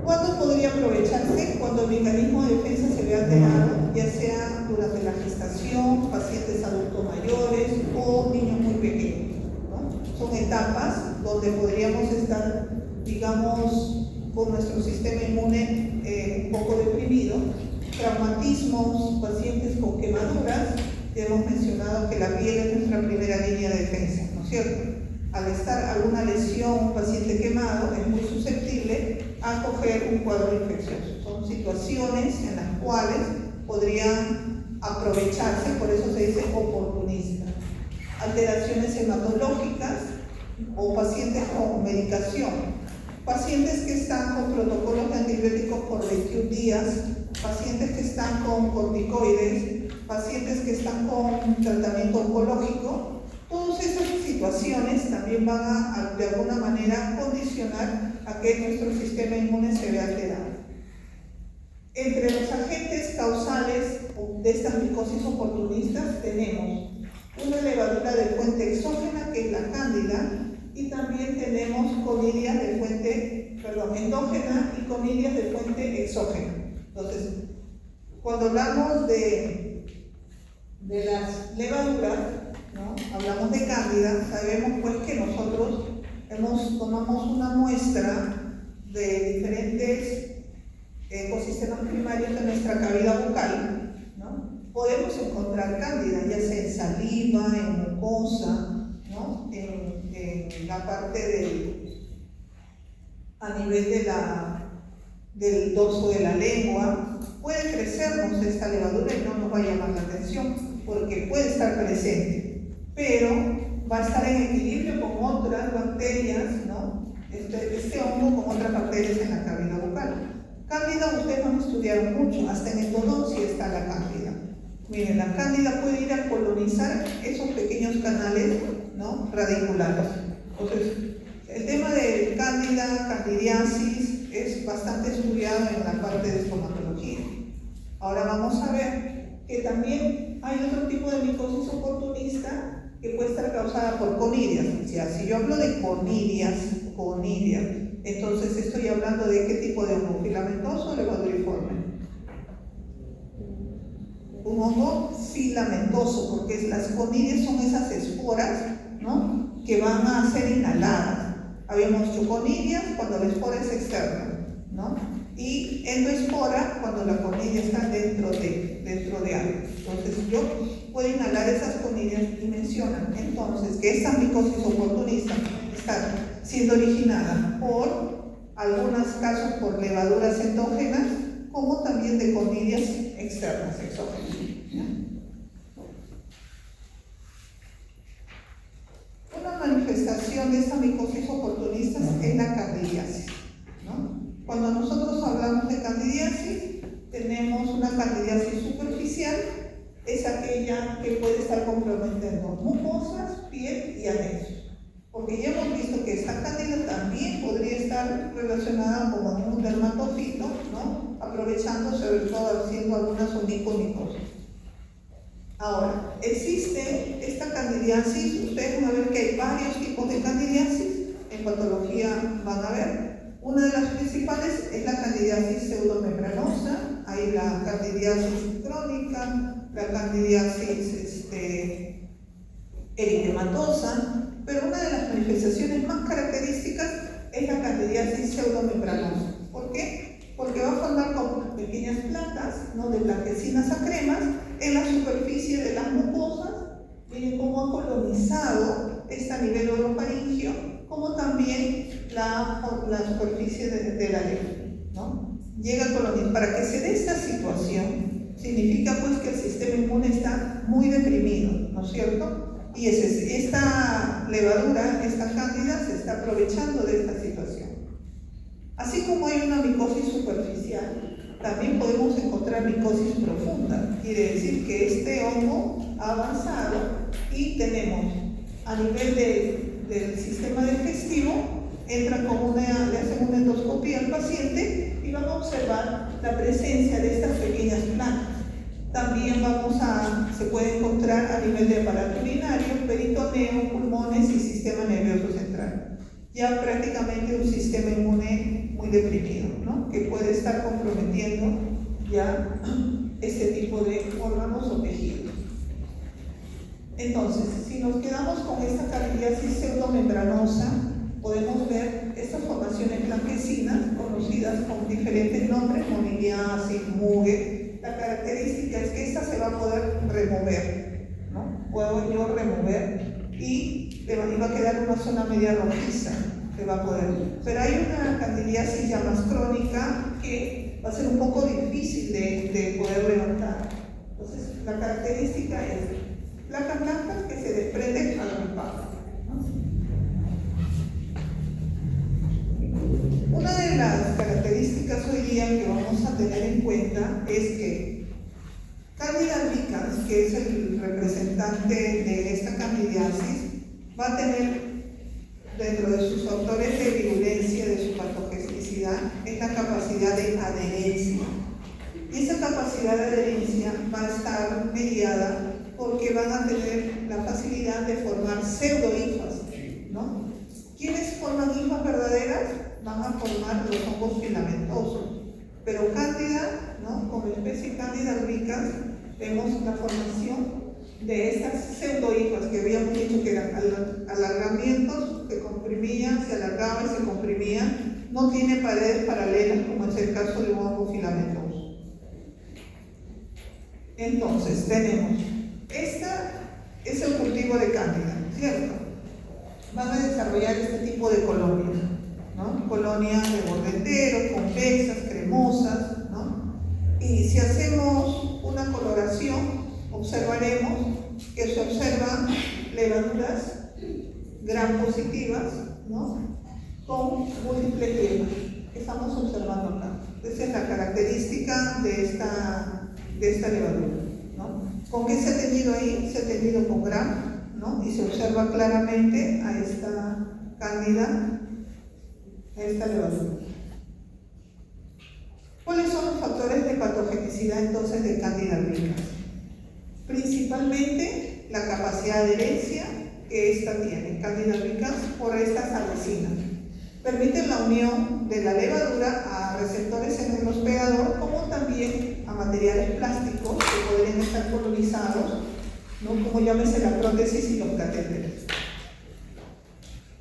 ¿Cuándo podría aprovecharse? Cuando el mecanismo de defensa se ve alterado, ya sea durante la gestación, pacientes adultos mayores o niños muy pequeños, ¿no? Son etapas donde podríamos estar, digamos, con nuestro sistema inmune un poco deprimido. Traumatismos, pacientes con quemaduras, ya hemos mencionado que la piel es nuestra primera línea de defensa, ¿no es cierto? Al estar alguna lesión, un paciente quemado es muy susceptible a coger un cuadro infeccioso. Son situaciones en las cuales podrían aprovecharse, por eso se dice oportunista. Alteraciones hematológicas o pacientes con medicación. Pacientes que están con protocolos de antibióticos por 21 días, pacientes que están con corticoides, pacientes que están con tratamiento oncológico. Todas esas situaciones también van a de alguna manera condicionar a que nuestro sistema inmune se vea alterado. Entre los agentes causales de estas micosis oportunistas tenemos una levadura de fuente exógena, que es la cándida, y también tenemos conidias de fuente, endógena y conidias de fuente exógena. Entonces, cuando hablamos de las levaduras, ¿no? Hablamos de cándida, sabemos pues que nosotros tomamos una muestra de diferentes ecosistemas primarios de nuestra cavidad bucal, ¿no? Podemos encontrar cándida, ya sea en saliva, en mucosa, ¿no? En la parte a nivel del dorso de la lengua. Puede crecernos esta levadura y no nos va a llamar la atención, porque puede estar presente, pero va a estar en equilibrio con otras bacterias, ¿no? Este hongo con otras bacterias en la cavidad bucal. Cándida ustedes van a estudiar mucho, hasta en endodoncia está la cándida. Miren, la cándida puede ir a colonizar esos pequeños canales, ¿no? Radiculares. Entonces, el tema de cándida, candidiasis, es bastante estudiado en la parte de estomatología. Ahora vamos a ver que también hay otro tipo de micosis oportunista que puede estar causada por conidias. O sea, si yo hablo de conidias, entonces estoy hablando de qué tipo de hongo, filamentoso o levaduriforme. un hongo filamentoso, porque las conidias son esas esporas, ¿no?, que van a ser inhaladas. Habíamos dicho conidias cuando la espora es externa, ¿no?, y endoespora cuando la conidia está dentro de algo. Entonces yo puedo inhalar esas conidias y mencionan entonces que esta micosis oportunista está siendo originada por algunos casos por levaduras endógenas, como también de conidias externas, exógenas, ¿ya? Una manifestación de esta micosis oportunista es la candidiasis, ¿no? Cuando nosotros hablamos de candidiasis, tenemos una candidiasis superficial, es aquella que puede estar comprometiendo mucosas, piel y anexos. Porque ya hemos visto que esta cándida también podría estar relacionada con un dermatofito, ¿no?, aprovechando, sobre todo haciendo algunas onicomicosas. Ahora, existe esta candidiasis, ustedes van a ver que hay varios tipos de candidiasis, en patología van a ver. Una de las principales es la candidiasis pseudomembranosa, hay la candidiasis crónica, la candidiasis eritematosa, pero una de las manifestaciones más características es la candidiasis pseudomembranosa. ¿Por qué? Porque va a formar como pequeñas placas, ¿no?, de blanquecinas a cremas en la superficie de las mucosas. Miren cómo ha colonizado a nivel orofaringio, como también la superficie de la lengua, ¿no? Llega a colonizar. Para que se dé esta situación, significa pues que el sistema inmune está muy deprimido, ¿no es cierto? Y esta levadura, esta cándida, se está aprovechando de esta situación. Así como hay una micosis superficial, también podemos encontrar micosis profunda. Quiere decir que este hongo ha avanzado y tenemos a nivel del sistema digestivo, entra como le hacen una endoscopia al paciente y van a observar la presencia de estas pequeñas placas. También se puede encontrar a nivel de aparato urinario, peritoneo, pulmones y sistema nervioso central. Ya prácticamente un sistema inmune muy deprimido, ¿no?, que puede estar comprometiendo ya este tipo de órganos o tejidos. Entonces, si nos quedamos con esta candidiasis pseudomembranosa, podemos ver estas formaciones blanquecinas conocidas con diferentes nombres, moniliasis, mugue. La característica es que esta se va a poder remover, ¿no? Puedo yo remover y va a quedar una zona media rojiza, se va a poder. Pero hay una candidiasis ya más crónica que va a ser un poco difícil de poder levantar. Entonces, la característica es placas blancas que se desprenden al impacto, ¿no? Una de las características hoy día que vamos a tener en cuenta es que Candida albicans, que es el representante de esta candidiasis, va a tener dentro de sus factores de virulencia, de su patogenicidad, es la capacidad de adherencia. Y esa capacidad de adherencia va a estar mediada porque van a tener la facilidad de formar pseudohifas, ¿no? ¿Quiénes forman hifas verdaderas? Van a formar los hongos filamentosos. Pero Cándida, ¿no?, como especie Cándida albicans, vemos la formación de estas pseudohifas que habíamos dicho que eran alargamientos, se comprimían, se alargaban y se comprimían. No tiene paredes paralelas como es el caso de un hongo filamentoso. Entonces, tenemos, esta es el cultivo de Cándida, ¿cierto? Van a desarrollar este tipo de colonias, ¿no? Colonias de borde entero, convexas, cremosas, ¿no? Y si hacemos una coloración, observaremos que se observan levaduras gram positivas, ¿no?, con múltiples yemas que estamos observando acá. Esa es la característica de esta levadura, ¿no? ¿Con qué se ha tenido ahí? Se ha tenido con gram, ¿no? Y se observa claramente a esta cándida, a esta levadura. ¿Cuáles son los factores de patogenicidad entonces de Cándida albicans? Principalmente la capacidad de adherencia que esta tiene, Cándida albicans, por estas adhesinas. Permiten la unión de la levadura a receptores en el hospedador, como también a materiales plásticos que podrían estar colonizados, ¿no? Como llámese la prótesis y los catéteres.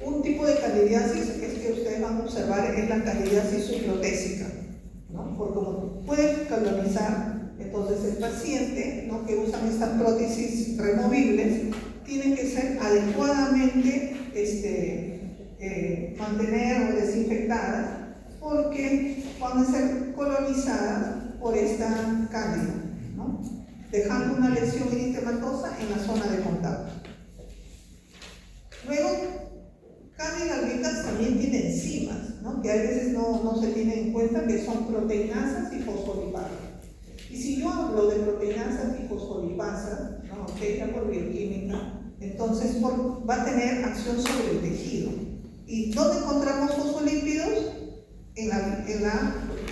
Un tipo de candidiasis es que ustedes van a observar es la candidiasis subprotésica, ¿no? Porque como pueden colonizar, entonces el paciente, ¿no?, que usan estas prótesis removibles tienen que ser adecuadamente mantener o desinfectadas, porque van a ser colonizadas por esta cándida, ¿no?, dejando una lesión eritematosa en la zona de contacto. Luego, Candida albicans también tiene enzimas, ¿no?, que a veces no se tienen en cuenta, que son proteinasas y fosfolipasas. Y si yo hablo de proteinasas y fosfolipasas, ¿no?, ya por bioquímica, entonces va a tener acción sobre el tejido. ¿Y dónde encontramos fosfolípidos? En la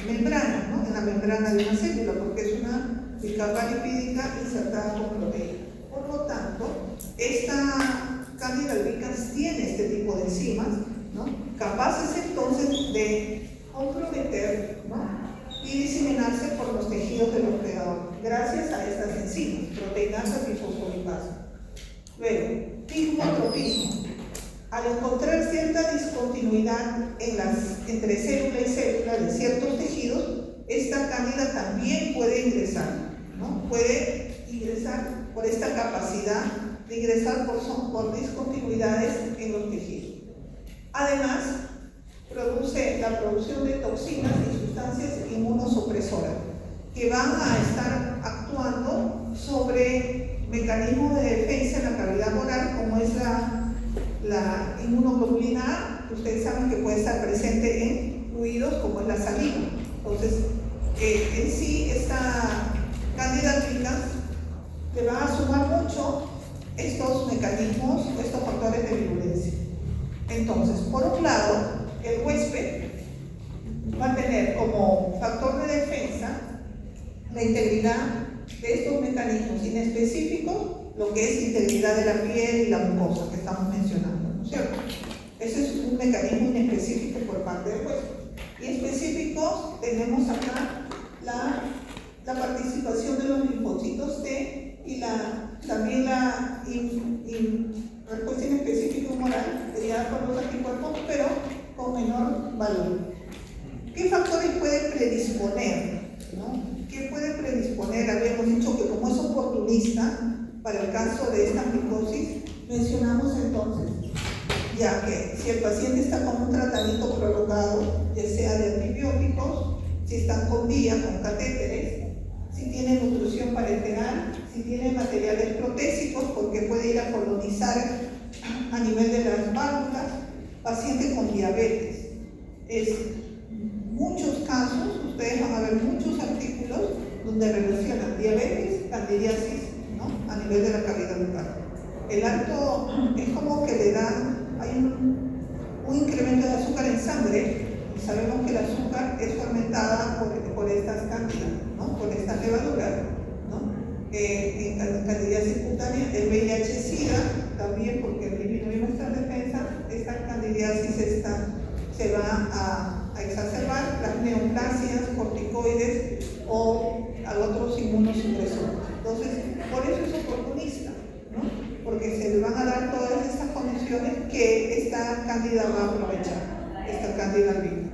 membrana, ¿no?, en la membrana de una célula, porque es una capa lipídica insertada con proteína. Por lo tanto, esta Candida albicans tiene este tipo de enzimas, ¿no?, capaces entonces de comprometer, ¿no?, y diseminarse por los tejidos del hospedador, gracias a estas enzimas, proteinasas y fosfolipasas. Luego, pigmotropismo. Al encontrar cierta discontinuidad entre célula y célula de ciertos tejidos, esta cándida también puede ingresar, ¿no?, puede ingresar por esta capacidad de ingresar por discontinuidades en los tejidos. Además, produce la producción de toxinas y sustancias inmunosupresoras que van a estar actuando sobre mecanismos de defensa en la cavidad oral, como es la inmunoglobulina A, que ustedes saben que puede estar presente en fluidos como es la saliva. Entonces, en sí, esta Candida albicans le va a sumar mucho estos mecanismos, estos factores de virulencia. Entonces, por un lado, el huésped va a tener como factor de defensa la integridad de estos mecanismos, en específico lo que es integridad de la piel y la mucosa que estamos mencionando, ¿no es cierto? Ese es un mecanismo inespecífico por parte del huésped. Y específicos tenemos acá la participación de los linfocitos T y también la respuesta inespecífica humoral mediada por los anticuerpos, pero con menor valor. ¿Qué factores pueden predisponer, ¿no? ¿Qué puede predisponer? Habíamos dicho que como es oportunista para el caso de esta micosis, mencionamos entonces, ya que si el paciente está con un tratamiento prolongado, ya sea de antibióticos, si están con vía, con catéteres, si tiene nutrición parenteral, si tiene materiales protésicos, porque puede ir a colonizar a nivel de las válvulas, paciente con diabetes. Muchos casos, ustedes van a ver muchos artículos donde relacionan diabetes, candidiasis, ¿no?, a nivel de la cavidad bucal. El alto es como que le da, hay un incremento de azúcar en sangre, y sabemos que el azúcar es fermentada por estas cándidas, ¿no?, por estas levaduras, ¿no? En candidiasis cutánea, el VIH-Sida también, porque disminuye nuestra defensa, esta candidiasis se va a exacerbar, las neoplasias, corticoides o a otros inmunosupresores. Entonces, por eso es oportunista, ¿no?, porque se le van a dar todas estas condiciones que esta cándida va a aprovechar, esta Candida albicans.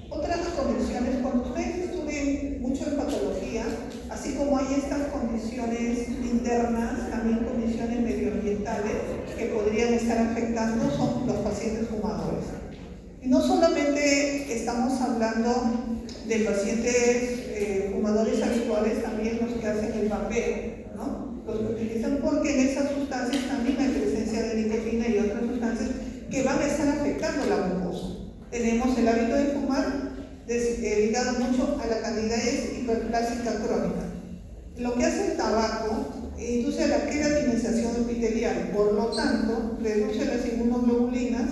Otras condiciones, cuando ustedes estudien mucho en patología, así como hay estas condiciones internas, también condiciones medioambientales que podrían estar afectando son los pacientes fumadores. Y no solamente estamos hablando de pacientes fumadores habituales, también los que hacen el vapeo, ¿no?, los que utilizan, porque en esas sustancias también hay presencia de nicotina y otras sustancias que van a estar afectando la mucosa. Tenemos el hábito de fumar ligado mucho a la candidiasis hiperplásica crónica. Lo que hace el tabaco induce a la queratinización epitelial, por lo tanto, reduce las inmunoglobulinas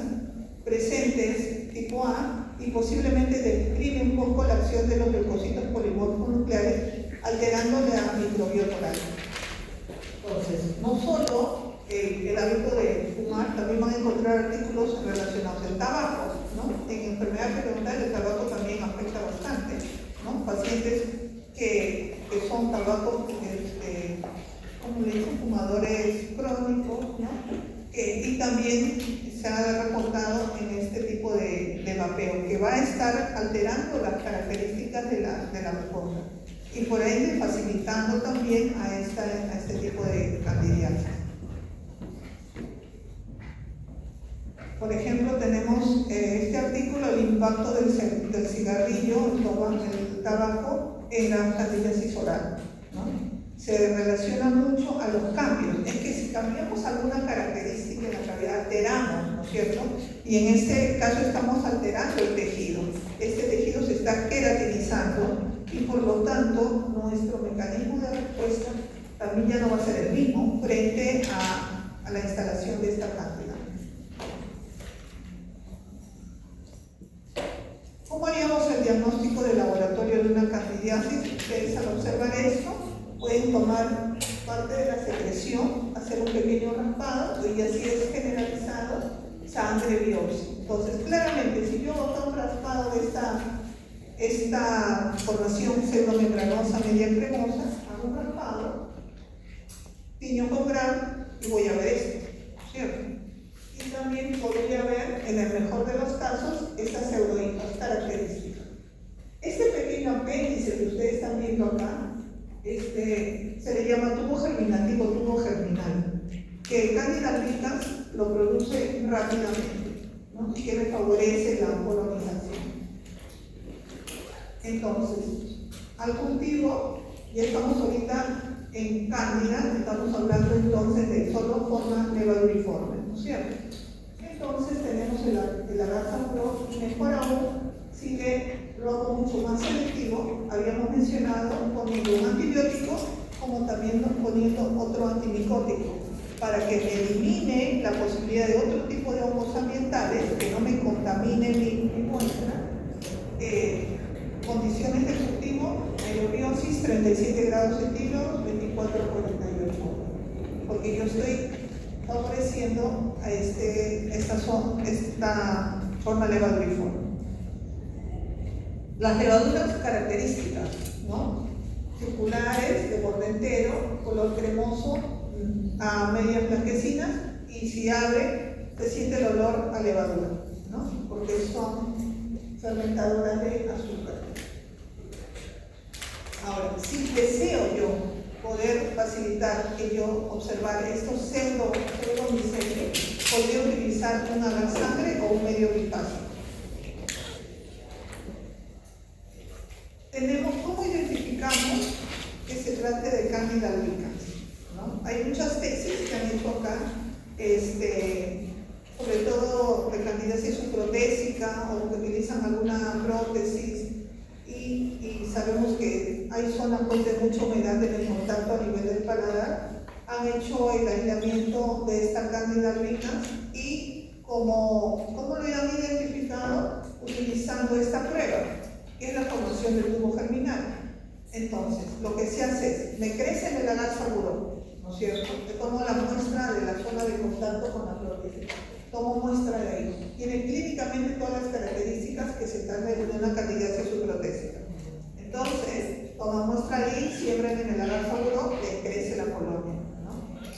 presentes tipo A y posiblemente deprime un poco la acción de los leucocitos polimorfos nucleares, alterando la microbiota oral. Entonces, no solo el hábito de fumar, también van a encontrar artículos relacionados al tabaco, ¿no?, en enfermedad periodontal el tabaco también afecta bastante, ¿no? Pacientes que son tabacos, como le dicen, fumadores crónicos, ¿no? Y también se ha reportado en este tipo de vapeo, que va a estar alterando las características de la mucosa y por ende facilitando también a este tipo de candidiasis. Por ejemplo, tenemos este artículo, el impacto del cigarrillo, el tabaco en la candidiasis oral, ¿no? Se relaciona mucho a los cambios. Es que si cambiamos alguna característica en la cavidad, alteramos, ¿no es cierto? Y en este caso estamos alterando el tejido. Este tejido se está queratinizando y por lo tanto nuestro mecanismo de respuesta también ya no va a ser el mismo frente a la instalación de esta cándida. ¿Cómo haríamos el diagnóstico de laboratorio de una candidiasis? Ustedes al observar esto pueden tomar parte de la secreción, hacer un pequeño raspado y así es generalizado sangre, biopsia. Entonces, claramente, si yo tomo un raspado de esta formación pseudomembranosa media cremosa, hago un raspado, tiño con Gram y voy a ver esto, ¿cierto? Y también podría ver, en el mejor de los casos, estas pseudoimas características. Este pequeño apéndice que ustedes están viendo acá, se le llama tubo germinativo, tubo germinal, que Candida albicans lo produce rápidamente, ¿no? Y que le favorece la colonización. Entonces, al cultivo, ya estamos ahorita en Cándida, estamos hablando entonces de solo forma levaduriforme, ¿no es cierto? Entonces tenemos el agarthauro y mejor aún, sigue luego mucho más selectivo. Habíamos mencionado poniendo un antibiótico como también poniendo otro antimicótico para que me elimine la posibilidad de otro tipo de hongos ambientales que no me contamine mi muestra. Condiciones de cultivo, aerobiosis 37 grados centígrados, 24-48 horas, porque yo estoy favoreciendo a esta forma levaduriforme. Las levaduras características, ¿no? Circulares, de borde entero, color cremoso, a medias blanquecinas, y si abre, se siente el olor a levadura, ¿no? Porque son fermentadoras de azúcar. Ahora, si deseo yo poder facilitar que yo observar estos pseudomicelios, podría utilizar un agar-sangre o un medio bipásico. ¿Cómo identificamos que se trate de Candida albicans? ¿No? Hay muchas tesis que han hecho acá, sobre todo de candidiasis subprotésica o que utilizan alguna prótesis, y sabemos que hay zonas de mucha humedad en el contacto a nivel del paladar. Han hecho el aislamiento de esta Candida albicans y ¿cómo lo han identificado? Utilizando esta prueba, que es la formación del tubo germinal. Entonces, lo que se hace es, me crece en el agar-saburón, ¿no es cierto? Yo tomo la muestra de la zona de contacto con la prótesis, tomo muestra de ahí. Tiene clínicamente todas las características que se trata de una candidiasis subprotésica. Entonces, toma muestra ahí, siembran en el agar-saburón, le crece la colonia, ¿no?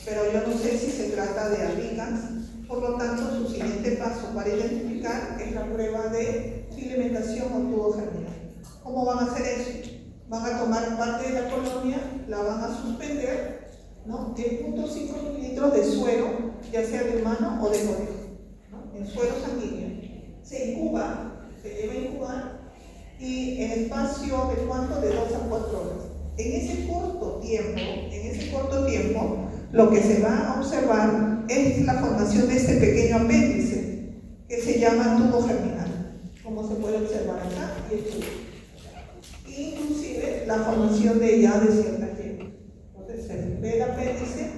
Pero yo no sé si se trata de albicans, por lo tanto, su siguiente paso para identificar es la prueba de filamentación o tubo germinal. ¿Cómo van a hacer eso? Van a tomar parte de la colonia, la van a suspender, ¿no? En 0.5 mililitros de suero, ya sea de humano o de conejo, ¿no? En suero sanguíneo. Se incuba, se lleva a incubar, y en espacio de ¿cuánto? De 2 a 4 horas. En ese corto tiempo, lo que se va a observar es la formación de este pequeño apéndice que se llama tubo germinal, como se puede observar acá y el tubo. Inclusive la formación de ciertas yemas. Entonces se ve el apéndice.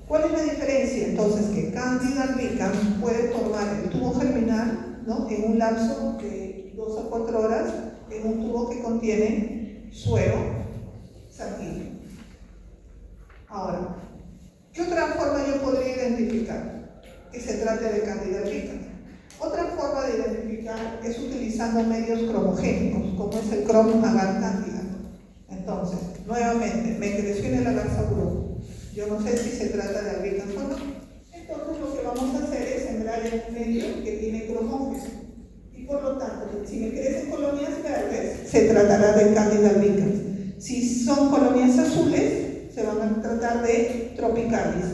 ¿Cuál es la diferencia? Entonces que Candida albicans puede formar el tubo germinal, ¿no? En un lapso de 2 a 4 horas en un tubo que contiene suero sanguíneo. Ahora, ¿qué otra forma yo podría identificar que se trate de Candida albicans? Otra forma de identificar identificar es utilizando medios cromogénicos, como es el cromo agar cándida. Entonces, nuevamente, me creció en el agar saburo. Yo no sé si se trata de albicans o no. Entonces, lo que vamos a hacer es sembrar en un medio que tiene cromógenos. Y por lo tanto, si me crecen colonias verdes, se tratará de Candida albicans. Si son colonias azules, se van a tratar de Tropicalis.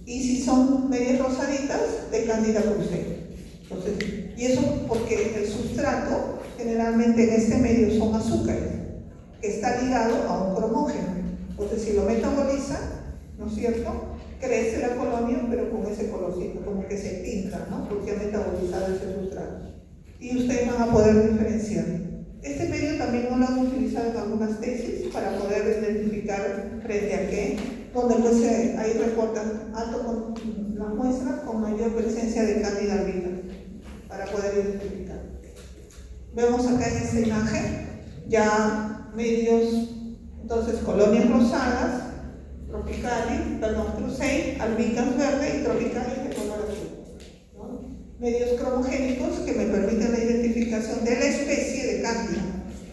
Y si son medias rosaditas, de Candida crucei. Entonces, y eso porque el sustrato generalmente en este medio son azúcares, que está ligado a un cromógeno. Entonces, si lo metaboliza, ¿no es cierto?, crece la colonia, pero con ese colorcito, como que se pinta, ¿no?, porque ha metabolizado ese sustrato. Y ustedes van a poder diferenciar. Este medio también lo han utilizado en algunas tesis para poder identificar frente a qué, donde pues ahí reportan alto con la muestra con mayor presencia de Candida albicans, para poder identificar. Vemos acá en esta imagen ya medios, entonces colonias rosadas, crucei, albicans verde y tropicalis de color azul, ¿no? Medios cromogénicos que me permiten la identificación de la especie de Candida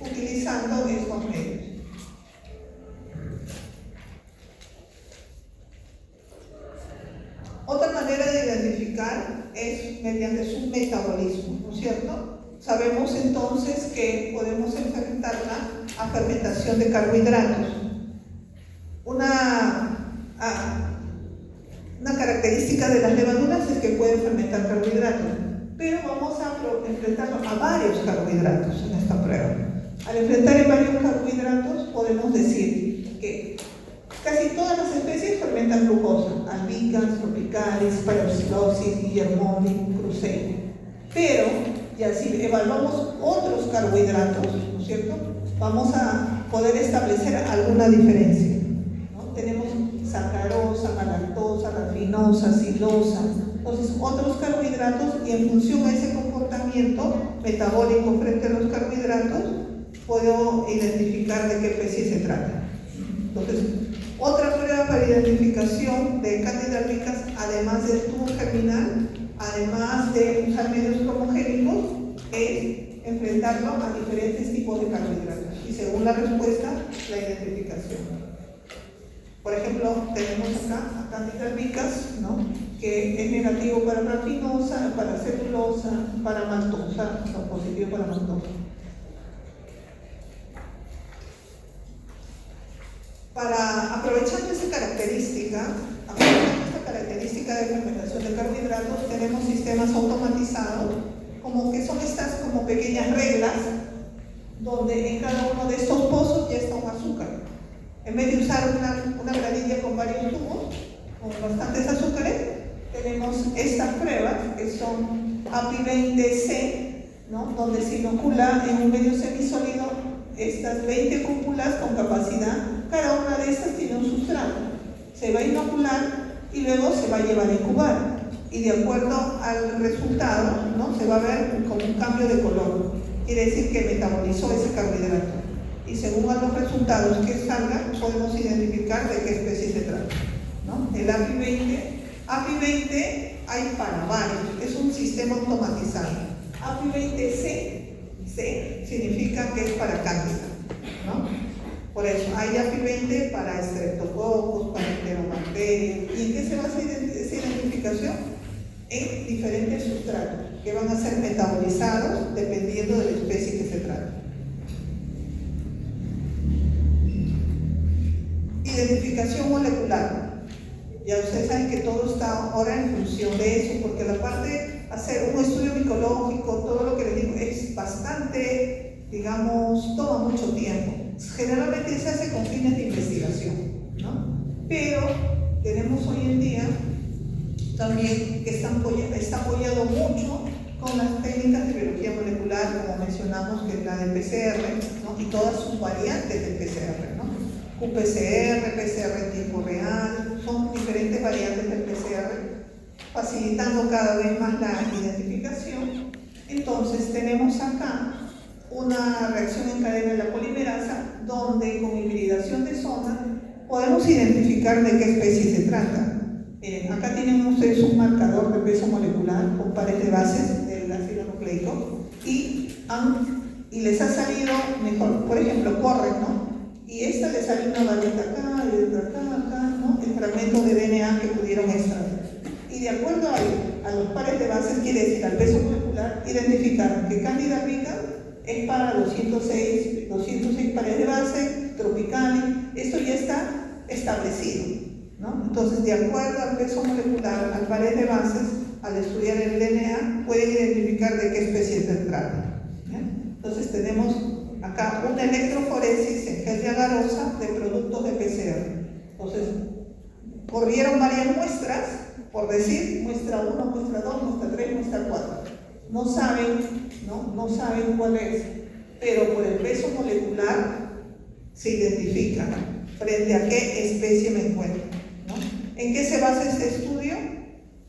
utilizando estos medios. Otra manera de identificar es mediante su metabolismo, ¿no es cierto? Sabemos entonces que podemos enfrentarla a fermentación de carbohidratos. Una característica de las levaduras es que pueden fermentar carbohidratos, pero vamos a enfrentarlo a varios carbohidratos en esta prueba. Al enfrentar en varios carbohidratos podemos decir que casi todas las especies fermentan glucosa, albicans, tropicalis, Parapsiloxis, Guillermoni, crucei. Pero, ya si evaluamos otros carbohidratos, ¿no es cierto?, vamos a poder establecer alguna diferencia, ¿no? Tenemos sacarosa, malactosa, rafinosa, silosa, entonces otros carbohidratos, y en función a ese comportamiento metabólico frente a los carbohidratos, puedo identificar de qué especie se trata. Entonces, otra prueba para identificación de Candida albicans, además del tubo germinal, además de usar medios cromogénicos, es enfrentarlo a diferentes tipos de carbohidratos y según la respuesta, la identificación. Por ejemplo, tenemos acá a Candida albicans, ¿no?, que es negativo para rafinosa, para celulosa, para maltosa, o sea, positivo para maltosa. Aprovechando esta característica de fermentación de carbohidratos, tenemos sistemas automatizados, como que son estas como pequeñas reglas, donde en cada uno de estos pozos ya está un azúcar. En vez de usar una granilla con varios tubos, con bastantes azúcares, tenemos estas pruebas, que son API20C, ¿no?, donde se inocula en un medio semisólido estas 20 cúpulas con capacidad. Cada una de estas tiene un sustrato, se va a inocular y luego se va a llevar a incubar, y de acuerdo al resultado, ¿no?, se va a ver como un cambio de color, quiere decir que metabolizó ese carbohidrato, y según a los resultados que salgan podemos identificar de qué especie se trata, ¿no? El API20 hay para varios, es un sistema automatizado. API20C significa que es para Candida, ¿no? Por eso, hay API20 para estreptococos, para enterobacterias. ¿Y en qué se basa esa identificación? En diferentes sustratos que van a ser metabolizados dependiendo de la especie que se trata. Identificación molecular. Ya ustedes saben que todo está ahora en función de eso, porque la parte, hacer un estudio micológico, todo lo que les digo, es bastante, digamos, toma mucho tiempo. Generalmente se hace con fines de investigación, ¿no? Pero tenemos hoy en día también que está apoyado mucho con las técnicas de biología molecular, como mencionamos, que es la del PCR, ¿no?, y todas sus variantes del PCR, ¿no? QPCR, PCR en tiempo real, son diferentes variantes del PCR, facilitando cada vez más la identificación. Entonces tenemos acá una reacción en cadena de la polimerasa, donde con hibridación de zona podemos identificar de qué especie se trata. Acá tienen ustedes un marcador de peso molecular con pares de bases del ácido nucleico, y les ha salido mejor. Por ejemplo, corren, ¿no? Y esta les sale una vareta acá y otra acá, ¿no? El fragmento de DNA que pudieron extraer. Y de acuerdo a los pares de bases, quiere decir al peso molecular, identificaron que Candida albicans es para 206 pares de base, Tropicali, esto ya está establecido, ¿no? Entonces, de acuerdo al peso molecular, al pares de bases, al estudiar el DNA, pueden identificar de qué especie se trata. Entonces, tenemos acá una electroforesis en gel de agarosa de productos de PCR. Entonces, corrieron varias muestras, por decir, muestra 1, muestra 2, muestra 3, muestra 4. No saben cuál es, pero por el peso molecular se identifica frente a qué especie me encuentro, ¿no? ¿En qué se basa este estudio?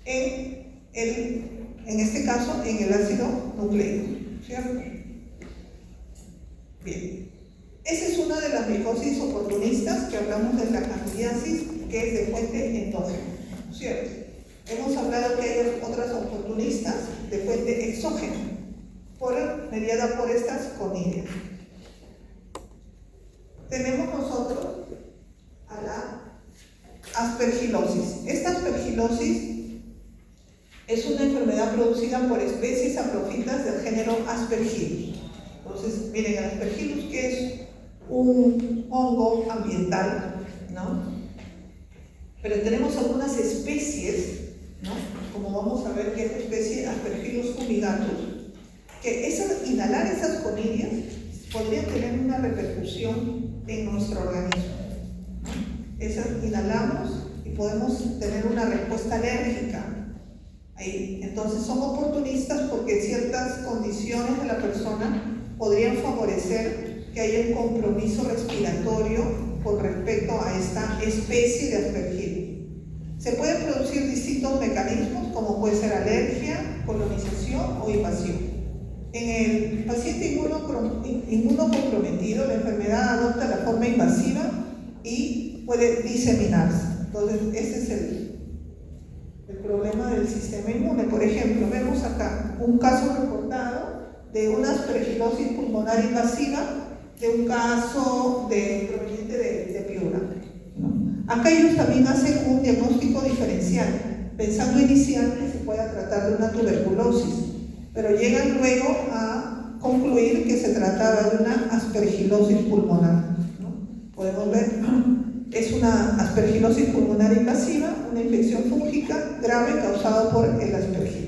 En este caso, en el ácido nucleico, ¿cierto? Bien. Esa es una de las micosis oportunistas que hablamos de la candidiasis, que es de fuente endógena, ¿cierto? Hemos hablado que hay otras oportunistas de fuente exógena, mediada por estas conidias. Tenemos nosotros a la aspergilosis. Esta aspergilosis es una enfermedad producida por especies aprofitas del género Aspergillus. Entonces, miren, el Aspergillus, que es un hongo ambiental, ¿no? Pero tenemos algunas especies, ¿no? Como vamos a ver que es la especie Aspergillus fumigatus, que inhalar esas conidias podría tener una repercusión en nuestro organismo, ¿no? Esas inhalamos y podemos tener una respuesta alérgica ahí. Entonces son oportunistas porque ciertas condiciones de la persona podrían favorecer que haya un compromiso respiratorio con respecto a esta especie de Aspergillus. Se pueden producir distintos mecanismos, como puede ser alergia, colonización o invasión. En el paciente inmunocomprometido, la enfermedad adopta la forma invasiva y puede diseminarse. Entonces, este es el problema del sistema inmune. Por ejemplo, vemos acá un caso reportado de una aspergilosis pulmonar invasiva, de un caso proveniente de Piura, ¿no? Acá ellos también hacen un diagnóstico diferencial, pensando inicial que se pueda tratar de una tuberculosis, pero llegan luego a concluir que se trataba de una aspergilosis pulmonar, ¿no? Podemos ver, es una aspergilosis pulmonar invasiva, una infección fúngica grave causada por el Aspergillus.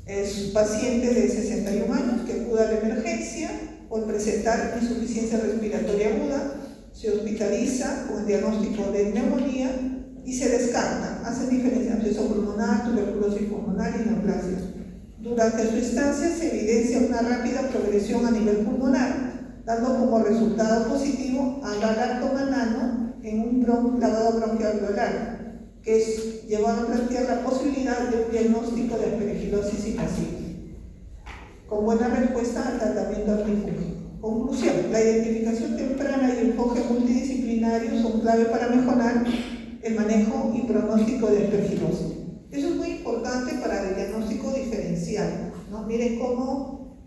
Es un paciente de 61 años que acude a la emergencia por presentar insuficiencia respiratoria aguda, se hospitaliza con el diagnóstico de neumonía y se descarta, hacen diferencia entre absceso pulmonar, tuberculosis pulmonar y neoplasia. Durante su estancia se evidencia una rápida progresión a nivel pulmonar, dando como resultado positivo a galartomanano en un lavado bronquial alveolar, que llevó a plantear la posibilidad de un diagnóstico de aspergilosis invasiva, con buena respuesta al tratamiento antifúngico. Conclusión: la identificación temprana y el enfoque multidisciplinario son clave para mejorar el manejo y pronóstico de aspergilosis. Eso es muy importante para el diagnóstico diferencial, ¿no? Miren cómo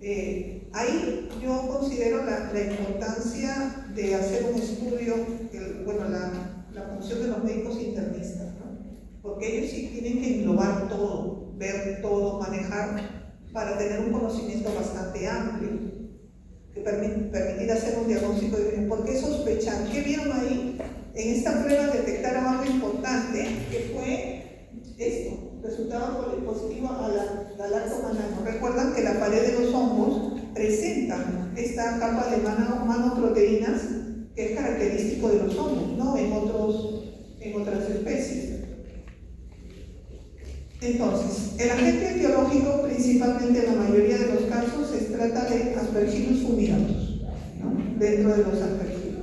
ahí yo considero la importancia de hacer un estudio, la función de los médicos internistas, ¿no? Porque ellos sí tienen que englobar todo, ver todo, manejar, para tener un conocimiento bastante amplio, que permitir hacer un diagnóstico de por qué sospechar. ¿Qué vieron ahí? En esta prueba detectaron algo importante, que fue esto, resultado positivo a la galartomanano. Recuerdan que la pared de los hongos presenta esta capa de manoproteínas que es característico de los hongos, ¿no? En otras especies. Entonces, el agente etiológico, principalmente en la mayoría de los casos, se trata de Aspergillus fumigatus, ¿no? Dentro de los Aspergillus.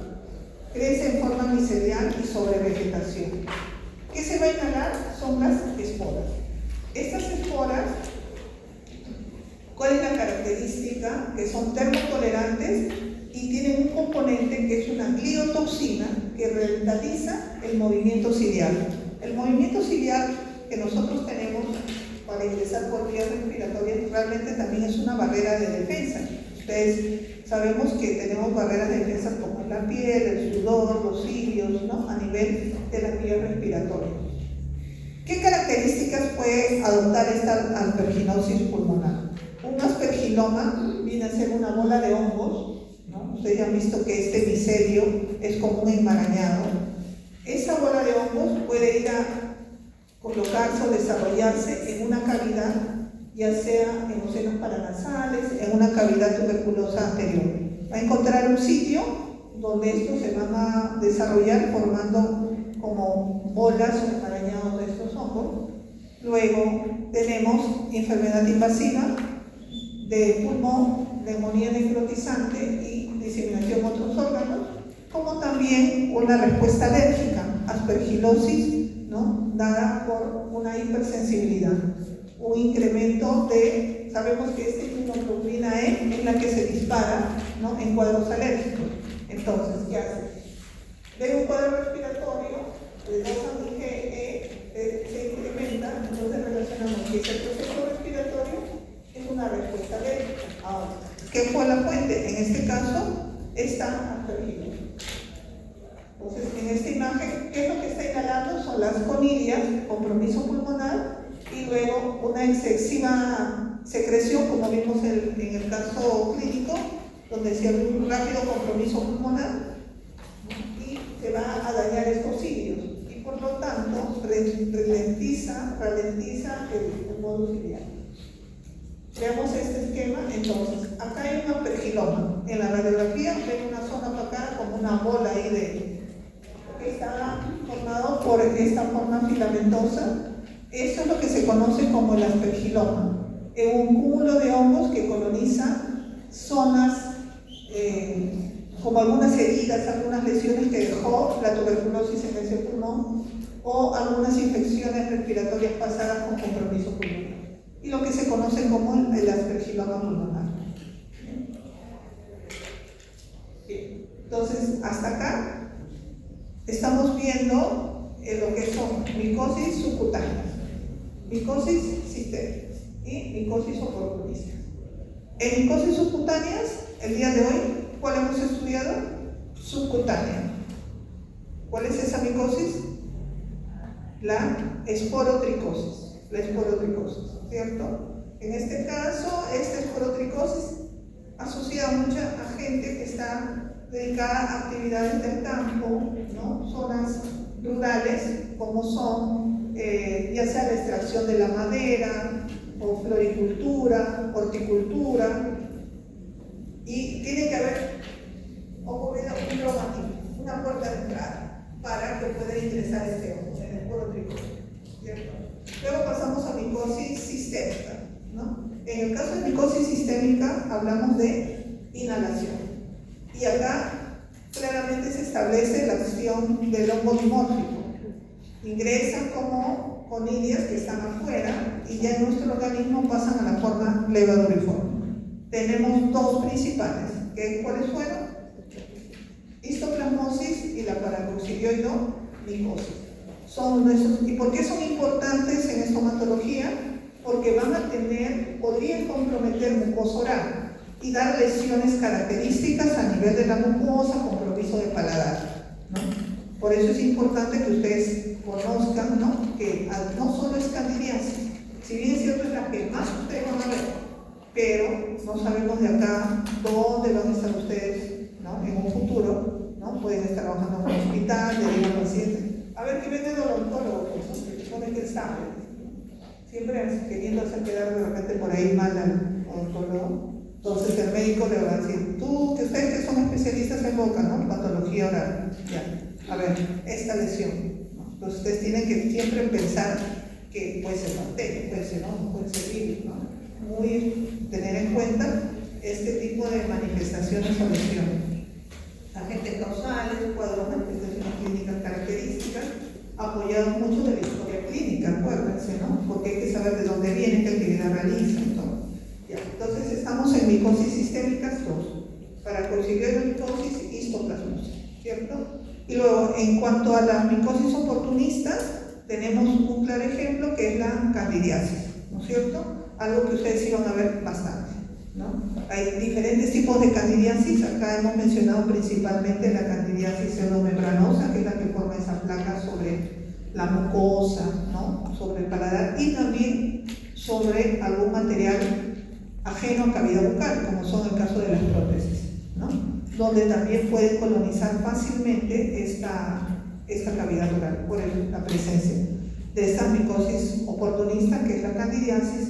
Crece en forma micelial y sobre vegetación. ¿Qué se va a inhalar? Son las esporas. Estas esporas, ¿cuál es la característica? Que son termotolerantes y tienen un componente que es una gliotoxina que revitaliza el movimiento ciliar. El movimiento ciliar que nosotros tenemos para ingresar por vías respiratorias realmente también es una barrera de defensa. Ustedes sabemos que tenemos barreras de defensa como la piel, el sudor, los cilios, ¿no? A nivel de las vías respiratorias. ¿Qué características puede adoptar esta asperginosis pulmonar? Un aspergiloma viene a ser una bola de hongos, ¿no? Ustedes ya han visto que este micelio es como un enmarañado. Esa bola de hongos puede ir a colocarse o desarrollarse en una cavidad, ya sea en los senos paranasales, en una cavidad tuberculosa anterior. Va a encontrar un sitio donde estos se van a desarrollar formando como bolas o enmarañados de estos hongos. Luego tenemos enfermedad invasiva de pulmón, neumonía necrotizante y diseminación en otros órganos, como también una respuesta alérgica, aspergilosis, ¿no? Dada por una hipersensibilidad, un incremento de, sabemos que esta inmunoglobulina E es la que se dispara, ¿no? En cuadros alérgicos. Entonces, ¿qué hace? De un cuadro respiratorio, de 2 a IgE se incrementa, entonces relacionamos que ese proceso respiratorio es una respuesta alérgica. Ahora, ¿qué fue la fuente? En este caso, esta aspergilosis. Entonces, en esta imagen, ¿qué es lo que está inhalando? Son las conilias, compromiso pulmonar, y luego una excesiva secreción, como vimos en el caso clínico, donde se abre un rápido compromiso pulmonar y se va a dañar estos cilios, y por lo tanto ralentiza el modo ciliar. Veamos este esquema. Entonces, acá hay un aspergiloma. En la radiografía ven una zona opacada como una bola ahí que está formado por esta forma filamentosa. Esto es lo que se conoce como el aspergiloma, un cúmulo de hongos que coloniza zonas como algunas heridas, algunas lesiones que dejó la tuberculosis en ese pulmón, o algunas infecciones respiratorias pasadas con compromiso pulmonar, y lo que se conoce como el aspergiloma pulmonar. Bien. Entonces, hasta acá estamos viendo lo que son micosis subcutáneas, micosis sistémicas y micosis oportunistas. En micosis subcutáneas, el día de hoy, ¿cuál hemos estudiado? Subcutánea. ¿Cuál es esa micosis? La esporotricosis. La esporotricosis, ¿cierto? En este caso, esta esporotricosis asocia a mucha gente que está dedicada a actividades del campo, ¿no? Zonas rurales, como son ya sea la extracción de la madera, o floricultura, horticultura, y tiene que haber ocurrido un traumatismo, una puerta de entrada, para que pueda ingresar este hongo en el esporotricosis, ¿cierto? Luego pasamos a micosis sistémica, ¿no? En el caso de micosis sistémica hablamos de inhalación, y acá claramente se establece la acción del hongo dimórfico. Ingresan como conilias que están afuera y ya en nuestro organismo pasan a la forma levaduriforme. Tenemos dos principales, ¿cuáles fueron? Histoplasmosis y la paracoccidioidomicosis. ¿Y por qué son importantes en estomatología? Porque podrían comprometer mucosa oral y dar lesiones características a nivel de la mucosa, compromiso de paladar, ¿no? Por eso es importante que ustedes conozcan, ¿no? Que no solo es candidiasis, si bien es cierto es la que más ustedes van a ver, pero no sabemos de acá dónde van a estar ustedes, ¿no? En un futuro, ¿no? Pueden estar trabajando en un hospital, derivan pacientes. A ver, que viene el odontólogo, ¿no? Que supone que él sabe, siempre queriendo hacer quedar de repente por ahí mal al odontólogo. Entonces el médico le va a decir, ustedes que son especialistas en boca, ¿no? Patología oral, ya, a ver, esta lesión, ¿no? Entonces ustedes tienen que siempre pensar que puede ser bacteria, puede ser hongo, puede ser virus, ¿no? Tener en cuenta este tipo de manifestaciones o lesiones. Agentes causales, cuadros de manifestaciones clínicas características, apoyados mucho de la historia clínica, acuérdense, ¿no? Porque hay que saber de dónde viene, qué actividad realiza y todo. Ya. Entonces estamos en micosis sistémicas 2, paracoccidioidomicosis y histoplasmosis, ¿cierto? Y luego, en cuanto a las micosis oportunistas, tenemos un claro ejemplo que es la candidiasis, ¿no? ¿no es cierto? Algo que ustedes iban a ver bastante, ¿no? Hay diferentes tipos de candidiasis. Acá hemos mencionado principalmente la candidiasis pseudomembranosa, que es la que forma esa placa sobre la mucosa, ¿no? Sobre el paladar, y también sobre algún material ajeno a cavidad bucal, como son el caso de las prótesis, ¿no? Donde también puede colonizar fácilmente esta cavidad bucal por la presencia de esta micosis oportunista, que es la candidiasis,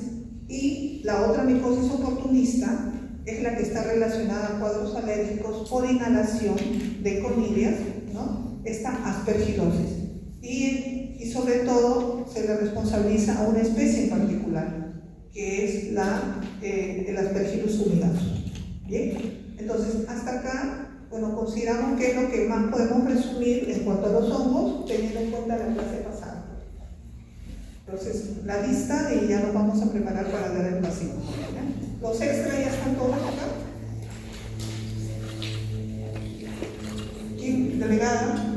y la otra micosis oportunista es la que está relacionada a cuadros alérgicos por inhalación de conidias, ¿no? Esta aspergilosis. Y sobre todo se le responsabiliza a una especie en particular, que es el Aspergillus fumigatus. Bien, entonces hasta acá, bueno, consideramos que es lo que más podemos resumir en cuanto a los hongos, teniendo en cuenta la clase pasada. Entonces, la lista, y ya nos vamos a preparar para dar el vacío. Los extras ya están todos acá. ¿Quién, delegada?